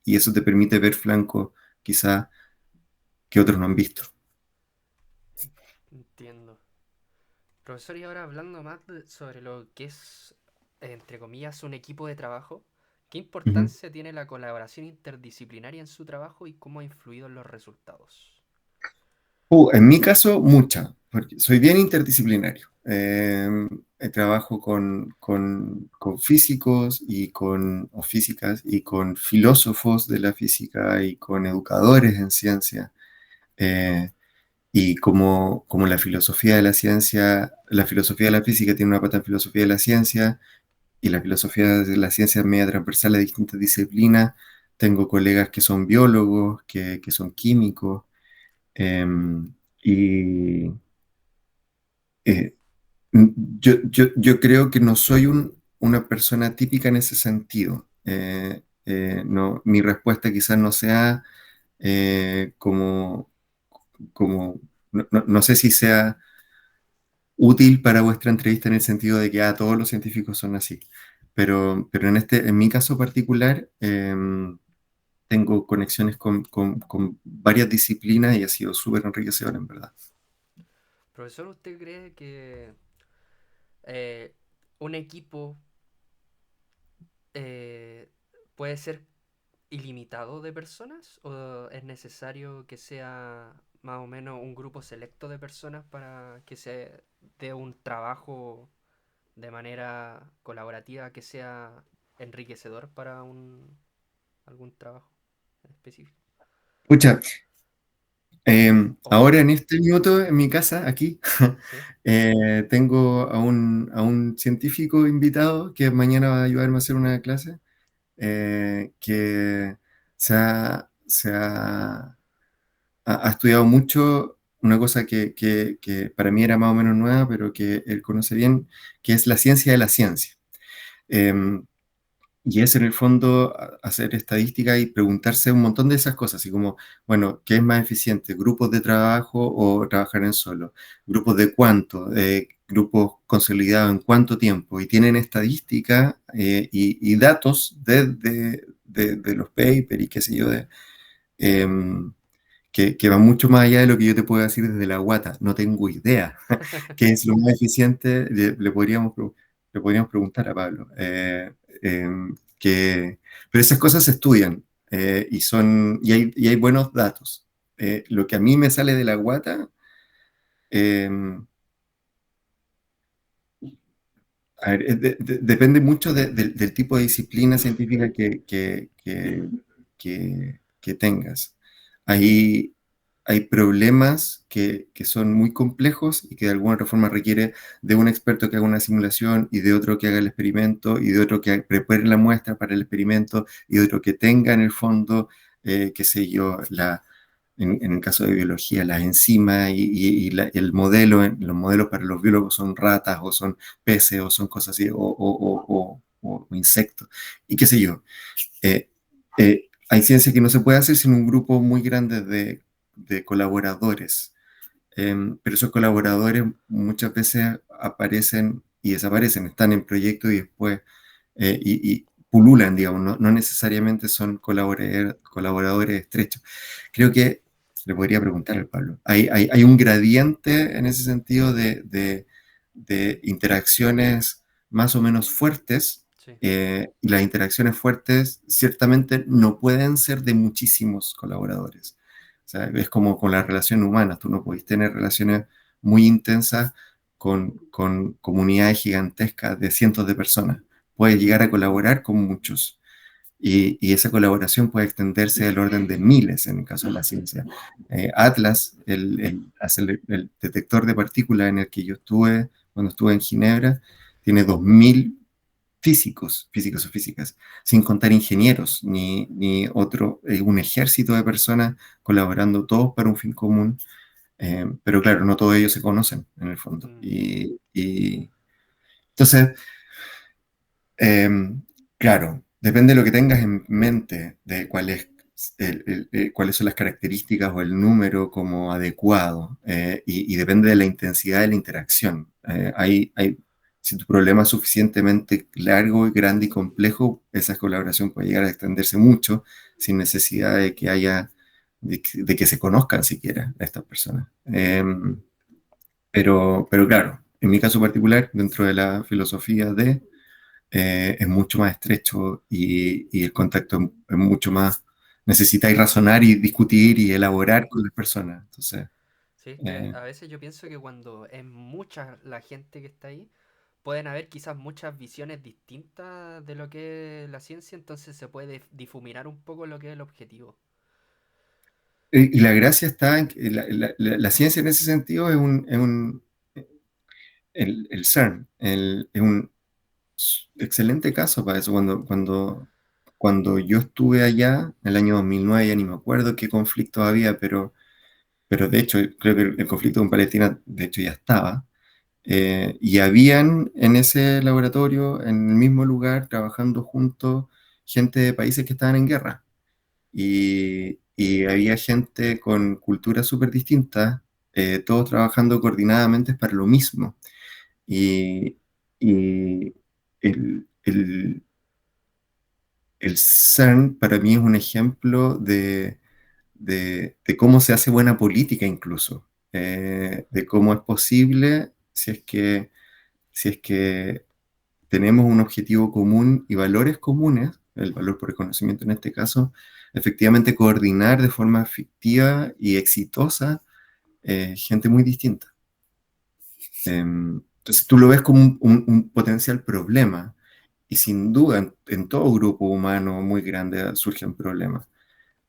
eso te permite ver flancos quizás que otros no han visto. Entiendo. Profesor, y ahora hablando más sobre lo que es, entre comillas, un equipo de trabajo, ¿qué Ujú. importancia tiene la colaboración interdisciplinaria en su trabajo y cómo ha influido en los resultados? En mi caso, mucha, porque soy bien interdisciplinario. Trabajo con físicos o físicas y con filósofos de la física y con educadores en ciencia. Eh, y como la filosofía de la física tiene una pata en filosofía de la ciencia y la filosofía de la ciencia es media transversal a distintas disciplinas, tengo colegas que son biólogos, que son químicos. Y eh, yo creo que no soy una persona típica en ese sentido. No, mi respuesta quizás no sea no sé si sea útil para vuestra entrevista en el sentido de que todos los científicos son así. Pero en mi caso particular, tengo conexiones con varias disciplinas y ha sido súper enriquecedor en verdad. Profesor, ¿usted cree que eh, un equipo eh, puede ser ilimitado de personas o es necesario que sea más o menos un grupo selecto de personas para que se dé un trabajo de manera colaborativa que sea enriquecedor para algún trabajo en específico? Escucha, O, ahora en este minuto en mi casa, aquí, ¿sí? tengo a un científico invitado que mañana va a ayudarme a hacer una clase, que ha estudiado mucho una cosa que para mí era más o menos nueva, pero que él conoce bien, que es la ciencia de la ciencia. Em, Y es en el fondo hacer estadística y preguntarse un montón de esas cosas, así como, bueno, ¿qué es más eficiente? ¿Grupos de trabajo o trabajar en solo? ¿Grupos de cuánto? ¿Grupos consolidados en cuánto tiempo? Y tienen estadística y datos de los papers y qué sé yo, em, que van mucho más allá de lo que yo te puedo decir desde la guata. No tengo idea qué es lo más eficiente. Le podríamos preguntar a Pablo. Que, pero esas cosas se estudian y hay buenos datos. Lo que a mí me sale de la guata, eh, a ver, depende mucho del tipo de disciplina científica que tengas. Hay, hay problemas que son muy complejos y que de alguna otra forma requiere de un experto que haga una simulación y de otro que haga el experimento y de otro que prepare la muestra para el experimento y de otro que tenga en el fondo, qué sé yo, en el caso de biología, las enzimas el modelo, los modelos para los biólogos son ratas o son peces o son cosas así, o insectos, y qué sé yo. Hay ciencia que no se puede hacer sin un grupo muy grande de colaboradores. Pero esos colaboradores muchas veces aparecen y desaparecen, están en proyectos y después y pululan, digamos, no necesariamente son colaboradores estrechos. Creo que le podría preguntar al Pablo. Hay un gradiente en ese sentido de interacciones más o menos fuertes, Sí. y las interacciones fuertes ciertamente no pueden ser de muchísimos colaboradores. O sea, es como con las relaciones humanas, tú no podés tener relaciones muy intensas con comunidades gigantescas de cientos de personas. Puedes llegar a colaborar con muchos y esa colaboración puede extenderse al orden de miles en el caso de la ciencia. Atlas, el detector de partículas en el que yo estuve cuando estuve en Ginebra, tiene 2000 físicos o físicas, sin contar ingenieros, ni otro, un ejército de personas colaborando todos para un fin común. Pero claro, no todos ellos se conocen en el fondo. Mm, Y entonces, claro, depende de lo que tengas en mente, de cuál es cuáles son las características o el número como adecuado, y depende de la intensidad de la interacción. Si tu problema es suficientemente largo, grande y complejo, esa colaboración puede llegar a extenderse mucho sin necesidad de que haya, de que se conozcan siquiera a estas personas. Pero claro, en mi caso particular, dentro de la filosofía es mucho más estrecho y el contacto es mucho más, necesitáis razonar y discutir y elaborar con las personas. Entonces, sí, es que eh, a veces yo pienso que cuando es mucha la gente que está ahí, pueden haber quizás muchas visiones distintas de lo que es la ciencia, entonces se puede difuminar un poco lo que es el objetivo. y la gracia está en que la ciencia en ese sentido el CERN, es un excelente caso para eso. Cuando yo estuve allá, en el año 2009, ya ni me acuerdo qué conflictos había, pero de hecho, creo que el conflicto con Palestina, de hecho, ya estaba. Y habían en ese laboratorio, en el mismo lugar, trabajando juntos, gente de países que estaban en guerra. Y había gente con culturas súper distintas, todos trabajando coordinadamente para lo mismo. Y, y el CERN para mí es un ejemplo de cómo se hace buena política incluso, de cómo es posible si es que tenemos un objetivo común y valores comunes, el valor por el conocimiento en este caso, efectivamente coordinar de forma efectiva y exitosa gente muy distinta. Entonces tú lo ves como un potencial problema y sin duda en todo grupo humano muy grande surgen problemas.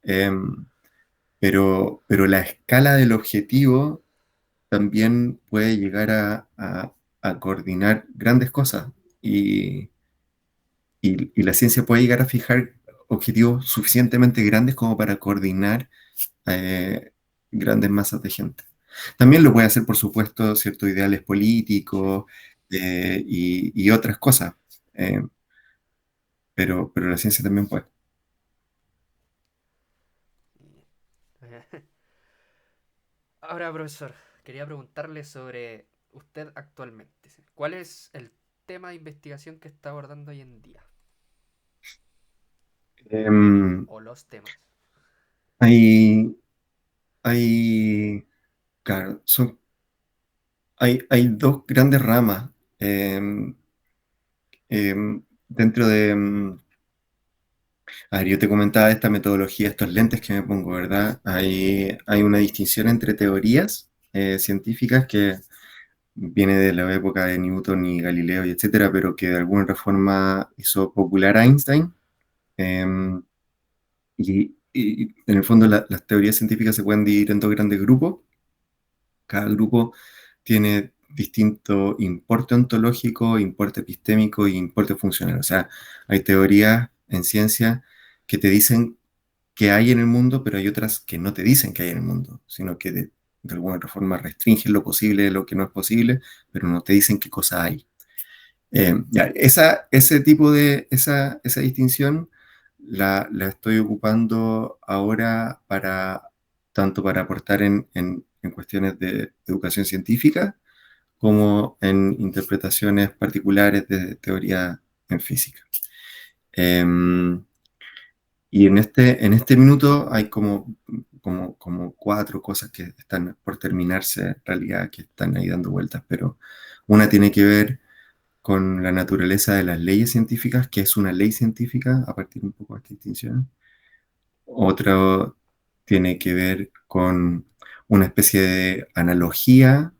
Em, pero la escala del objetivo también puede llegar a coordinar grandes cosas y la ciencia puede llegar a fijar objetivos suficientemente grandes como para coordinar eh, grandes masas de gente. También lo puede hacer, por supuesto, ciertos ideales Sí. políticos y otras cosas, eh, pero la ciencia también puede. Ahora, profesor, quería preguntarle sobre usted actualmente. ¿Cuál es el tema de investigación que está abordando hoy en día? Em, O los temas. hay, hay, claro, hay dos grandes ramas em, dentro de... A ver, yo te comentaba esta metodología, estos lentes que me pongo, ¿verdad? Hay una distinción entre teorías científicas que viene de la época de Newton y Galileo y etcétera, pero que de alguna otra forma hizo popular a Einstein. Em, y en el fondo las teorías científicas se pueden dividir en dos grandes grupos. Cada grupo tiene distinto importe ontológico, importe epistémico y importe funcional. O sea, hay teorías en ciencia que te dicen qué hay en el mundo, pero hay otras que no te dicen qué hay en el mundo, sino que de alguna otra forma restringen lo posible de lo que no es posible, pero no te dicen qué cosa hay. Ya, ese tipo esa distinción la estoy ocupando ahora tanto para aportar en cuestiones de educación científica como en interpretaciones particulares de teoría en física. Em, y en este minuto hay como cuatro cosas que están por terminarse en realidad, que están ahí dando vueltas, pero una tiene que ver con la naturaleza de las leyes científicas, que es una ley científica a partir un poco de esta distinción. Otro tiene que ver con una especie de analogía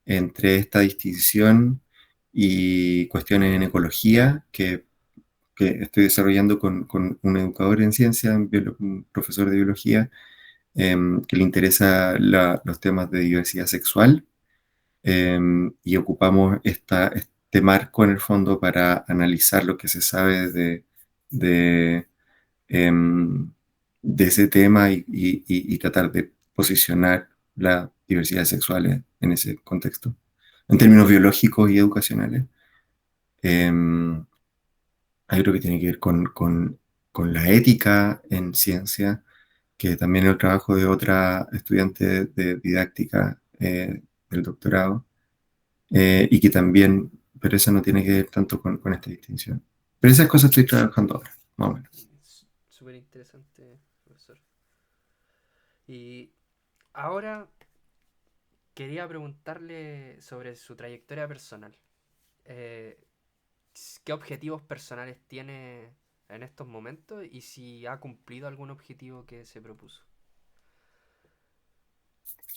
entre esta distinción y cuestiones en ecología que estoy desarrollando con un educador en ciencia, un profesor de biología, que le interesa los temas de diversidad sexual, y ocupamos te marco en el fondo para analizar lo que se sabe de, em, de ese tema y tratar de posicionar la diversidad sexual en ese contexto, en términos biológicos y educacionales. Em, Hay otro que tiene que ver con la ética en ciencia, que también es el trabajo de otra estudiante de didáctica del doctorado, y que también, pero eso no tiene que ver tanto con esta distinción. Pero esas cosas estoy trabajando ahora, más o menos. Súper interesante, profesor. Y ahora quería preguntarle sobre su trayectoria personal. Eh, ¿Qué objetivos personales tiene en estos momentos y si ha cumplido algún objetivo que se propuso?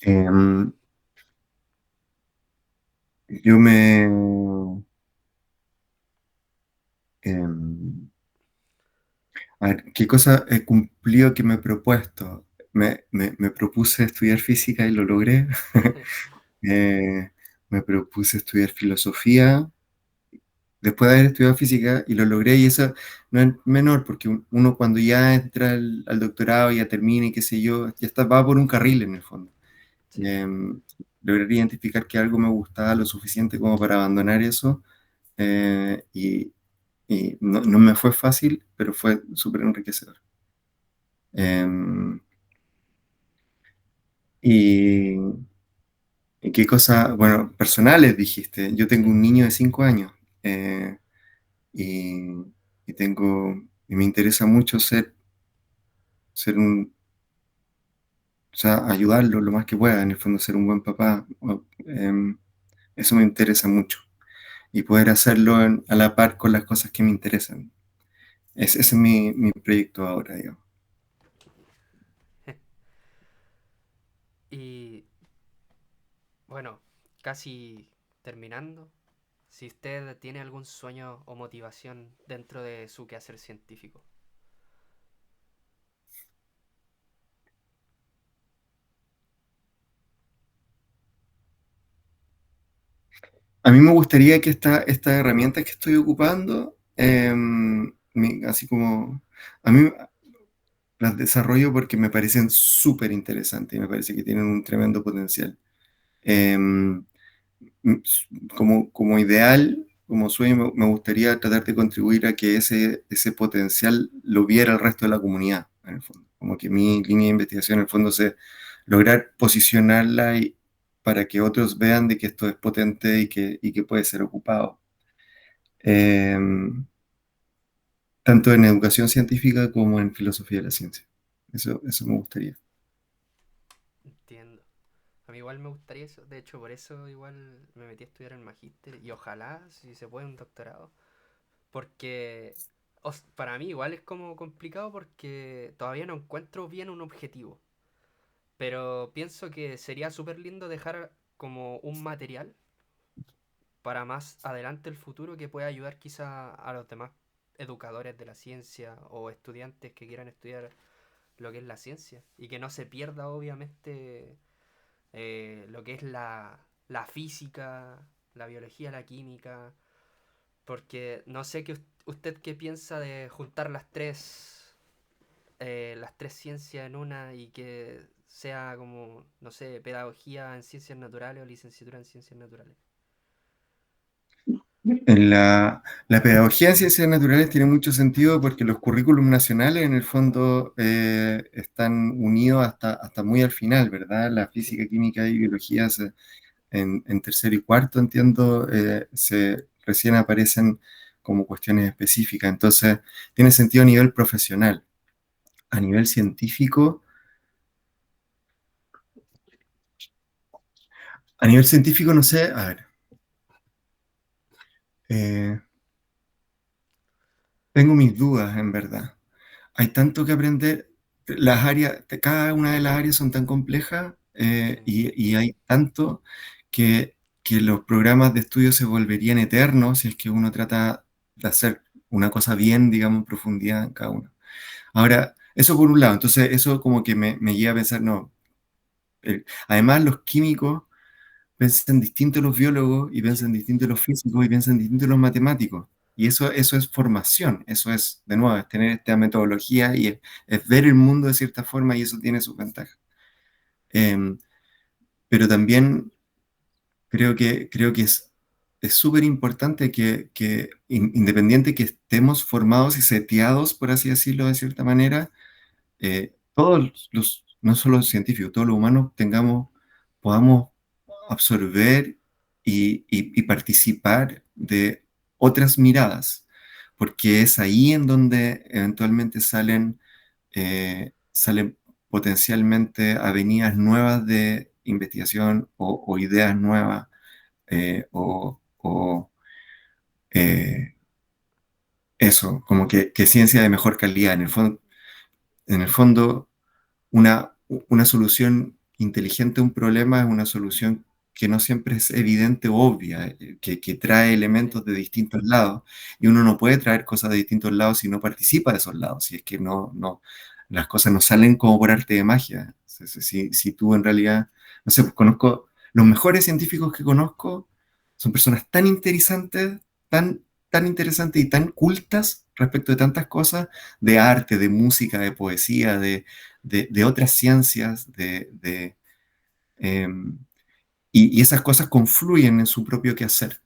Em, yo me... em, a ver, ¿qué cosa he cumplido que me he propuesto? Me propuse estudiar física y lo logré. Eh, Me propuse estudiar filosofía después de haber estudiado física y lo logré, y eso no es menor porque uno cuando ya entra al doctorado, ya termina y qué sé yo, ya está, va por un carril en el fondo. Sí, Em, Logré identificar que algo me gustaba lo suficiente como para abandonar eso, y no me fue fácil, pero fue súper enriquecedor. Em, y, ¿Y qué cosa? Bueno, personales dijiste. Yo tengo sí. un niño de 5 años, eh, y, y y me interesa mucho ser o sea, ayudarlo lo más que pueda, en el fondo ser un buen papá. Eso me interesa mucho. Y poder hacerlo a la par con las cosas que me interesan. Ese es mi proyecto ahora, digamos. Y bueno, casi terminando, si usted tiene algún sueño o motivación dentro de su quehacer científico. A mí me gustaría que esta herramienta que estoy ocupando, así como, a mí las desarrollo porque me parecen súper interesantes y me parece que tienen un tremendo potencial. Em, como ideal, como sueño, me gustaría tratar de contribuir a que ese potencial lo viera el resto de la comunidad, en el fondo. Como que mi línea de investigación, en el fondo, es lograr posicionarla para que otros vean de que esto es potente y que puede ser ocupado. Em, Tanto en educación científica como en filosofía de la ciencia. Eso me gustaría. Entiendo. A mí igual me gustaría eso. De hecho, por eso igual me metí a estudiar el magíster y ojalá, si se puede, un doctorado. Porque para mí igual es como complicado porque todavía no encuentro bien un objetivo. Pero pienso que sería súper lindo dejar como un material para más adelante el futuro que pueda ayudar quizá a los demás educadores de la ciencia o estudiantes que quieran estudiar lo que es la ciencia y que no se pierda obviamente lo que es la física, la biología, la química, porque no sé usted qué piensa de juntar las tres ciencias en una y que sea como, no sé, pedagogía en ciencias naturales o licenciatura en ciencias naturales. En la pedagogía en ciencias naturales tiene mucho sentido porque los currículums nacionales en el fondo están unidos hasta muy al final, ¿verdad? La Sí, física, química y biología en tercero y cuarto, entiendo, recién aparecen como cuestiones específicas. Entonces, tiene sentido a nivel profesional. A nivel científico, no sé, a ver, eh, tengo mis dudas en verdad. Hay tanto que aprender. Las áreas, cada una de las áreas son tan complejas, sí, y hay tanto que los programas de estudio se volverían eternos si es que uno trata de hacer una cosa bien, digamos, en profundidad en cada uno. Ahora, eso por un lado, entonces eso como que me lleva a pensar, no, además los químicos, piensan distinto los biólogos y Sí, piensan distinto los físicos y piensan distinto los matemáticos. Y eso es formación, eso es, de nuevo, es tener esta metodología y es ver el mundo de cierta forma y eso tiene sus ventajas. Em, pero también creo que es súper importante que independiente que estemos formados y seteados, por así decirlo de cierta manera, todos los, no solo los científicos, todos los humanos podamos absorber y participar de otras miradas, porque es ahí en donde eventualmente salen potencialmente avenidas nuevas de investigación o ideas nuevas o eso, como que ciencia de mejor calidad. En el fondo una solución inteligente a un problema es una solución que no siempre es evidente o obvia, que trae sí, elementos de distintos lados, y uno no puede traer cosas de distintos lados si no participa de esos lados, si es que las cosas no salen como por arte de magia. Si tú en realidad, no sé, pues conozco, los mejores científicos que conozco son personas tan interesantes, tan interesantes y tan cultas respecto de tantas cosas, de arte, de música, de poesía, de otras ciencias, em, y esas cosas confluyen en su propio quehacer.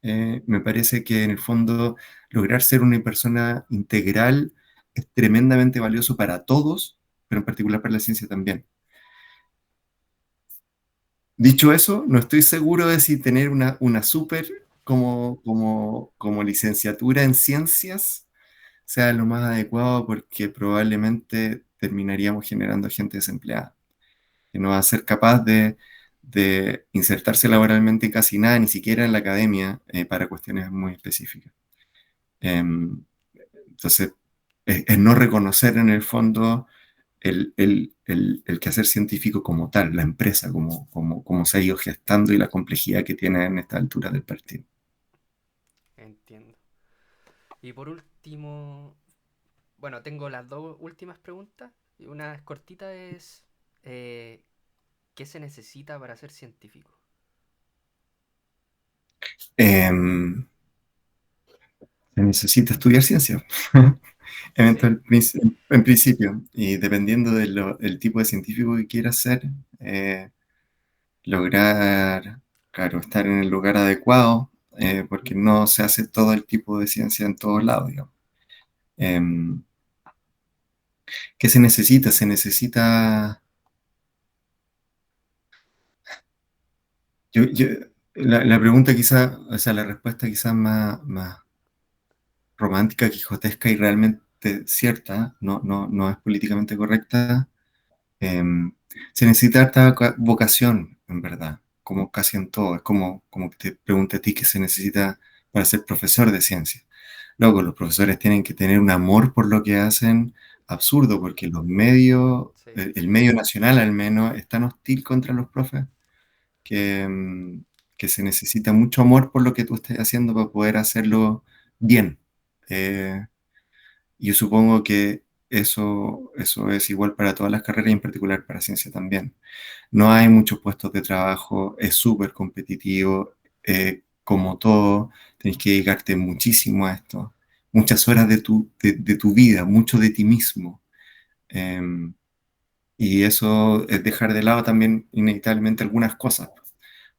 Me parece que en el fondo lograr ser una persona integral es tremendamente valioso para todos, pero en particular para la ciencia también. Dicho eso, no estoy seguro de si tener una súper como licenciatura en ciencias sea lo más adecuado porque probablemente terminaríamos generando gente desempleada, que no va a ser capaz de insertarse laboralmente en casi nada, ni siquiera en la academia, para cuestiones muy específicas. Entonces, es no reconocer en el fondo el quehacer científico como tal, la empresa, como se ha ido gestando y la complejidad que tiene en esta altura del partido. entiendo. Y por último, bueno, tengo las dos últimas preguntas. Y una cortita es, eh, ¿qué se necesita para ser científico? Em, Se necesita estudiar ciencia. ¿Sí? En principio, y dependiendo del tipo de científico que quieras ser, eh, lograr, claro, estar en el lugar adecuado, porque no se hace todo el tipo de ciencia en todos lados, digamos. Em, ¿Qué se necesita? Se necesita, yo, la pregunta quizá, o sea, la respuesta quizás más romántica, quijotesca y realmente cierta, no es políticamente correcta. em, Se necesita harta vocación, en verdad, como casi en todo. Es como que te pregunte a ti qué se necesita para ser profesor de ciencia. Luego, los profesores tienen que tener un amor por lo que hacen absurdo, porque los medios, Sí, el medio nacional al menos, es tan hostil contra los profes que, que se necesita mucho amor por lo que tú estés haciendo para poder hacerlo bien. Eh, yo supongo que eso es igual para todas las carreras y en particular para ciencia también. No hay muchos puestos de trabajo, es súper competitivo, como todo, tenés que dedicarte muchísimo a esto, muchas horas de tu vida, mucho de ti mismo. Em, y eso es dejar de lado también inevitablemente algunas cosas,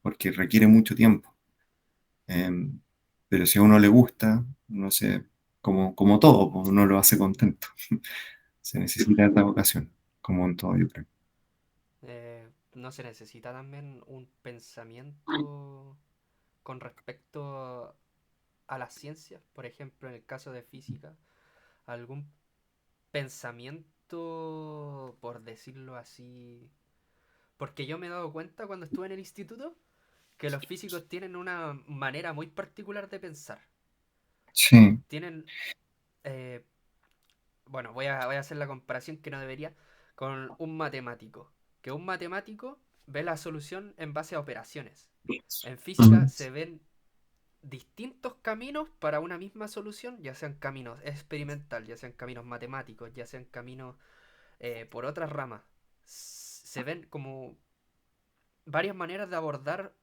porque requiere mucho tiempo. Em, pero si a uno le gusta, no sé, como todo, pues, uno lo hace contento. Se necesita esta vocación, como en todo, yo creo. ¿no se necesita también un pensamiento con respecto a las ciencias? Por ejemplo, en el caso de física, algún pensamiento, por decirlo así. Porque yo me he dado cuenta cuando estuve en el instituto que los físicos tienen una manera muy particular de pensar. Sí. Tienen, eh, bueno, voy a hacer la comparación que no debería, con un matemático. Que un matemático ve la solución en base a operaciones. En física Mm. se ven distintos caminos para una misma solución, ya sean caminos experimental, ya sean caminos matemáticos, ya sean caminos por otras ramas. Se ven como varias maneras de abordar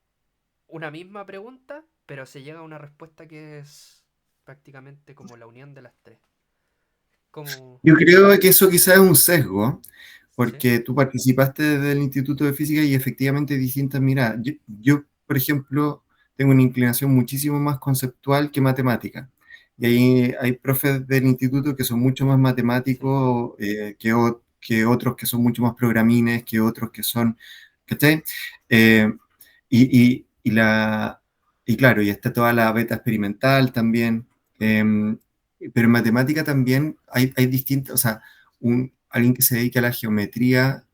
una misma pregunta, pero se llega a una respuesta que es prácticamente como la unión de las tres. Como... Yo creo que eso quizás es un sesgo, ¿Sí? porque tú participaste del Instituto de Física y efectivamente distintas miradas. Yo, por ejemplo, tengo una inclinación muchísimo más conceptual que matemática. Y ahí hay profes del instituto que son mucho más Sí, matemáticos que otros que son mucho más programines, que otros que son, ¿cachai? Eh, y claro, y está toda la beta experimental también. Pero en matemática también hay distintas, o sea, alguien que se dedique a la geometría,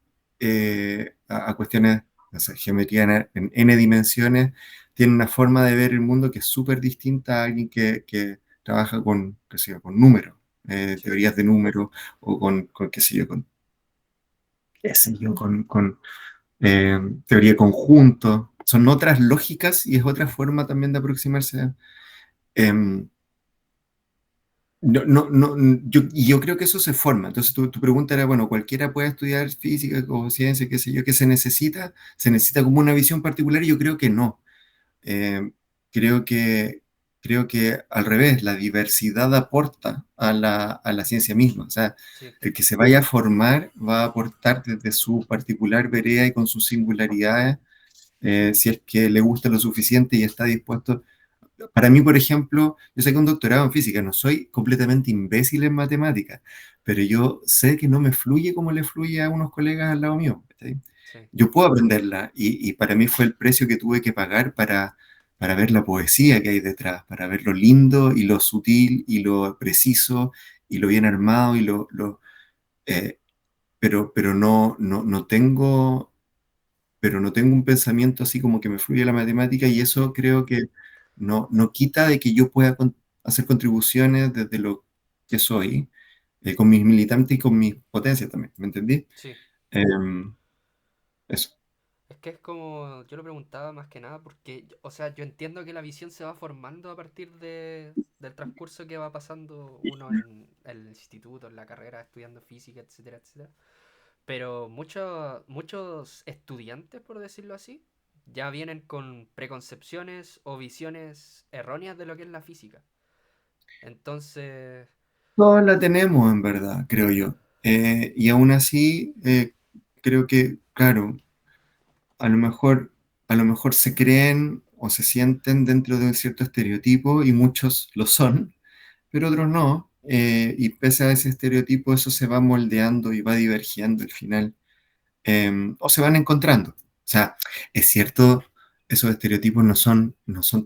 a cuestiones, o sea, geometría en n dimensiones, tiene una forma de ver el mundo que es súper distinta a alguien que trabaja con, qué sé yo, con números, sí, teorías de números, o qué sé yo, qué sé yo, con teoría de conjuntos. Son otras lógicas y es otra forma también de aproximarse. em, yo creo que eso se forma. Entonces, tu pregunta era, bueno, ¿cualquiera puede estudiar física o ciencia, qué sé yo, qué se necesita? ¿Se necesita como una visión particular? Yo creo que no. Eh, creo que, creo que al revés, la diversidad aporta a la ciencia misma. O sea, sí, el que se vaya a formar va a aportar desde su particular vereda y con sus singularidades, si es que le gusta lo suficiente y está dispuesto. Para mí, por ejemplo, yo saqué un doctorado en física, no soy completamente imbécil en matemáticas, pero yo sé que no me fluye como le fluye a unos colegas al lado mío. ¿Cachai? sí. Yo puedo aprenderla y para mí fue el precio que tuve que pagar para ver la poesía que hay detrás, para ver lo lindo y lo sutil y lo preciso y lo bien armado eh, pero no tengo un pensamiento así como que me fluye la matemática y Sí, eso creo que no quita de que yo pueda hacer contribuciones desde lo que soy, con mis militantes y con mis potencias también, ¿me entendí? sí. Em, eso. Es que es como, yo lo preguntaba más que nada porque, o sea, yo entiendo que la visión se va formando a partir del transcurso que va pasando uno en el instituto, en la carrera, estudiando física, etcétera, etcétera. Pero muchos estudiantes, por decirlo así, ya vienen con preconcepciones o visiones erróneas de lo que es la física. Entonces, Todos la tenemos en verdad, creo yo. Y aún así, creo que, claro, a lo mejor, a lo mejor se creen o se sienten dentro de un cierto estereotipo y muchos lo son, pero otros no. Y pese a ese estereotipo, eso se va moldeando y va divergiendo al final, o se van encontrando. O sea, es cierto, esos estereotipos no son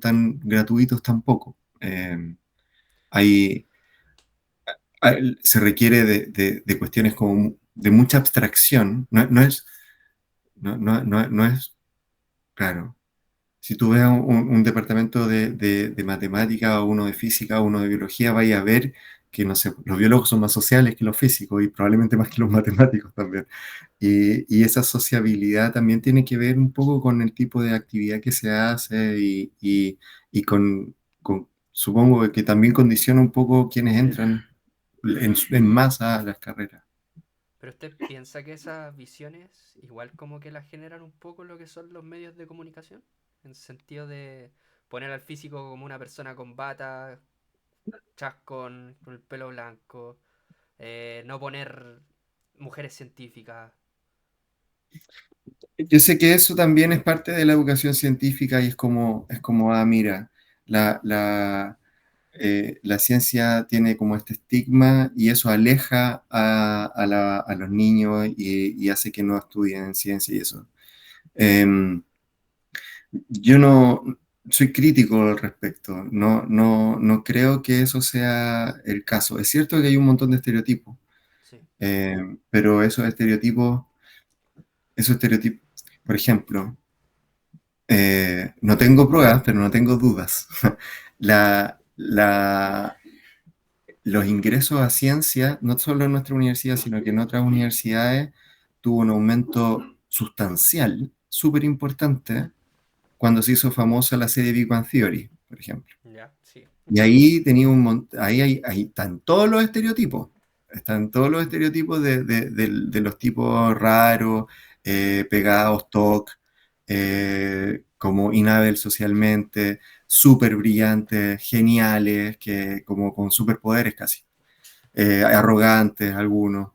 tan gratuitos tampoco. Hay, Se requiere de cuestiones como de mucha abstracción. No es, claro. Si tú ves un departamento de matemática o uno de física o uno de biología, vaya a ver que, no sé, los biólogos son más sociales que los físicos y probablemente más que los matemáticos también. Y esa sociabilidad también tiene que ver un poco con el tipo de actividad que se hace y supongo que también condiciona un poco quienes entran en masa a las carreras. pero usted piensa que esas visiones igual como que las generan un poco lo que son los medios de comunicación, en sentido de poner al físico como una persona con bata, chascón, con el pelo blanco, no poner mujeres científicas. Yo sé que eso también es parte de la educación científica y mira, la ciencia tiene como este estigma y eso aleja a los niños y hace que no estudien ciencia y eso. Em, yo no soy crítico al respecto, no creo que eso sea el caso. Es cierto que hay un montón de estereotipos, Sí, pero esos estereotipos, por ejemplo, no tengo pruebas, pero no tengo dudas. La, la, los ingresos a ciencia, no solo en nuestra universidad, sino que en otras universidades, tuvo un aumento sustancial, súper importante, cuando se hizo famosa la serie Big Bang Theory, por ejemplo. ya, sí. Y ahí tenía ahí están todos los estereotipos. Están todos los estereotipos de los tipos raros, pegados, TOC, como inhábil socialmente, súper brillantes, geniales, que como con superpoderes casi, arrogantes algunos.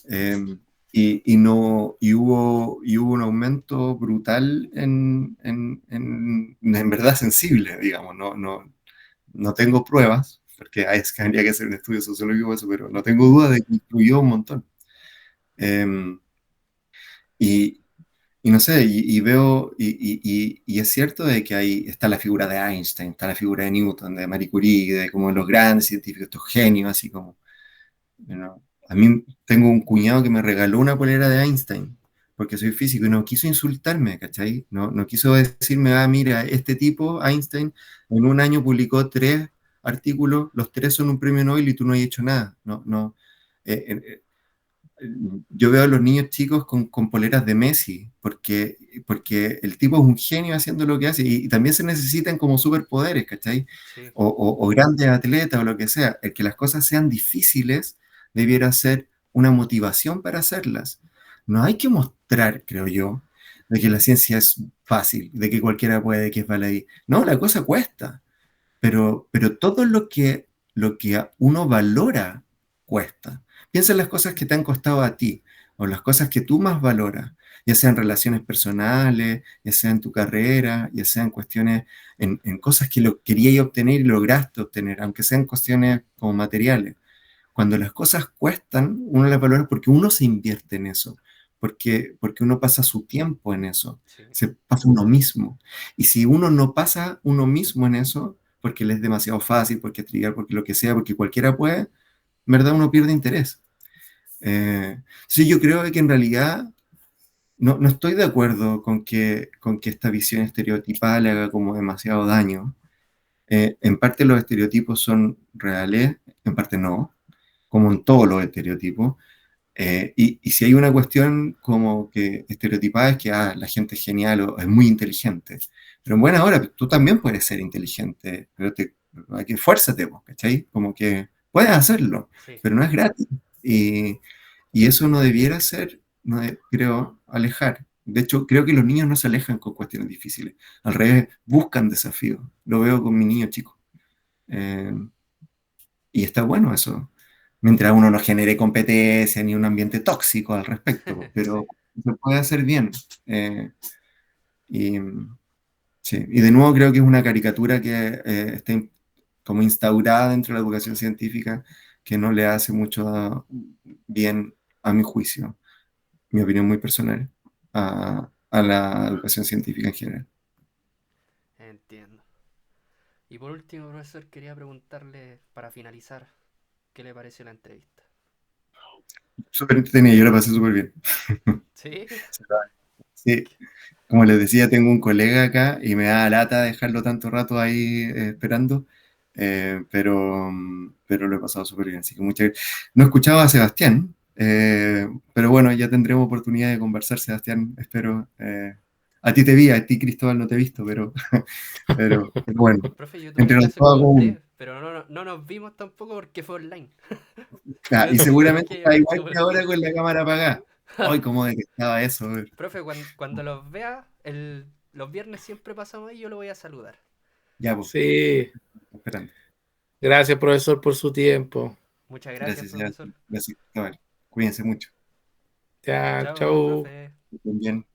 Eh, y hubo un aumento brutal en verdad sensible, digamos. No tengo pruebas, porque es que habría que hacer un estudio sociológico de eso, pero no tengo duda de que influyó un montón. Eh, y, y no sé, y veo, y es cierto de que ahí está la figura de Einstein, está la figura de Newton, de Marie Curie, de como los grandes científicos, estos genios, así como. Bueno, a mí tengo un cuñado que me regaló una polera de Einstein, porque soy físico, y no quiso insultarme, ¿cachai? No quiso decirme, mira, este tipo, Einstein, en un año publicó 3 artículos, los 3 son un premio Nobel y tú no has hecho nada. No, no. Eh, eh, yo veo a los niños chicos con poleras de Messi, porque el tipo es un genio haciendo lo que hace, y también se necesitan como superpoderes, ¿cachai? Sí, O grandes atletas o lo que sea. El que las cosas sean difíciles debiera ser una motivación para hacerlas. No hay que mostrar, creo yo, de que la ciencia es fácil, de que cualquiera puede, que es baladí. No, la cosa cuesta. Pero todo lo que uno valora cuesta. Piensa en las cosas que te han costado a ti, o las cosas que tú más valoras, ya sean relaciones personales, ya sea en tu carrera, ya sean cuestiones, en cosas que lo querías obtener y lograste obtener, aunque sean cuestiones como materiales. Cuando las cosas cuestan, uno las valora porque uno se invierte en eso, porque uno pasa su tiempo en eso, sí, se pasa uno mismo. Y si uno no pasa uno mismo en eso, porque le es demasiado fácil, porque es trivial, porque lo que sea, porque cualquiera puede, en verdad uno pierde interés. Sí, yo creo que en realidad no estoy de acuerdo con que esta visión estereotipada le haga como demasiado daño. En parte los estereotipos son reales, en parte no, como en todos los estereotipos. Y si hay una cuestión como que estereotipada es que la gente es genial o es muy inteligente. Pero en buena hora, tú también puedes ser inteligente, pero hay que esfuérzate, vos, ¿cachai? Como que puedes hacerlo, sí, pero no es gratis. Y eso no debiera ser, no creo, alejar. De hecho, creo que los niños no se alejan con cuestiones difíciles. Al revés, buscan desafíos. Lo veo con mi niño chico. Eh, y está bueno eso, mientras uno no genere competencia ni un ambiente tóxico al respecto, pero sí, se puede hacer bien. Eh, y, sí. Y de nuevo creo que es una caricatura que está como instaurada dentro de la educación científica que no le hace mucho bien, a mi juicio, mi opinión muy personal, a la educación científica en general. entiendo. Y por último, profesor, quería preguntarle, para finalizar, ¿qué le pareció la entrevista? Súper entretenido, yo la pasé súper bien. ¿Sí? Sí, como les decía, tengo un colega acá y me da lata dejarlo tanto rato ahí esperando, pero lo he pasado súper bien. Así que no escuchaba a Sebastián, pero bueno, ya tendremos oportunidad de conversar, Sebastián, espero. A ti te vi, a ti, Cristóbal, no te he visto, pero bueno, Profe, yo tuve entre los clase dos con hago uno. usted, pero no nos vimos tampoco porque fue online. Y Pero sí, seguramente que está hablar igual por que el ahora chat. con la cámara apagada. Ay, cómo detestaba eso. Profe, cuando los vea, los viernes siempre pasamos ahí y yo lo voy a saludar. Ya, pues, Sí, esperando. gracias profesor por su tiempo. Muchas gracias, Gracias, señor. profesor. Gracias, Cristóbal. Cuídense mucho. Ya, Chao, chau. profe. Que estén bien.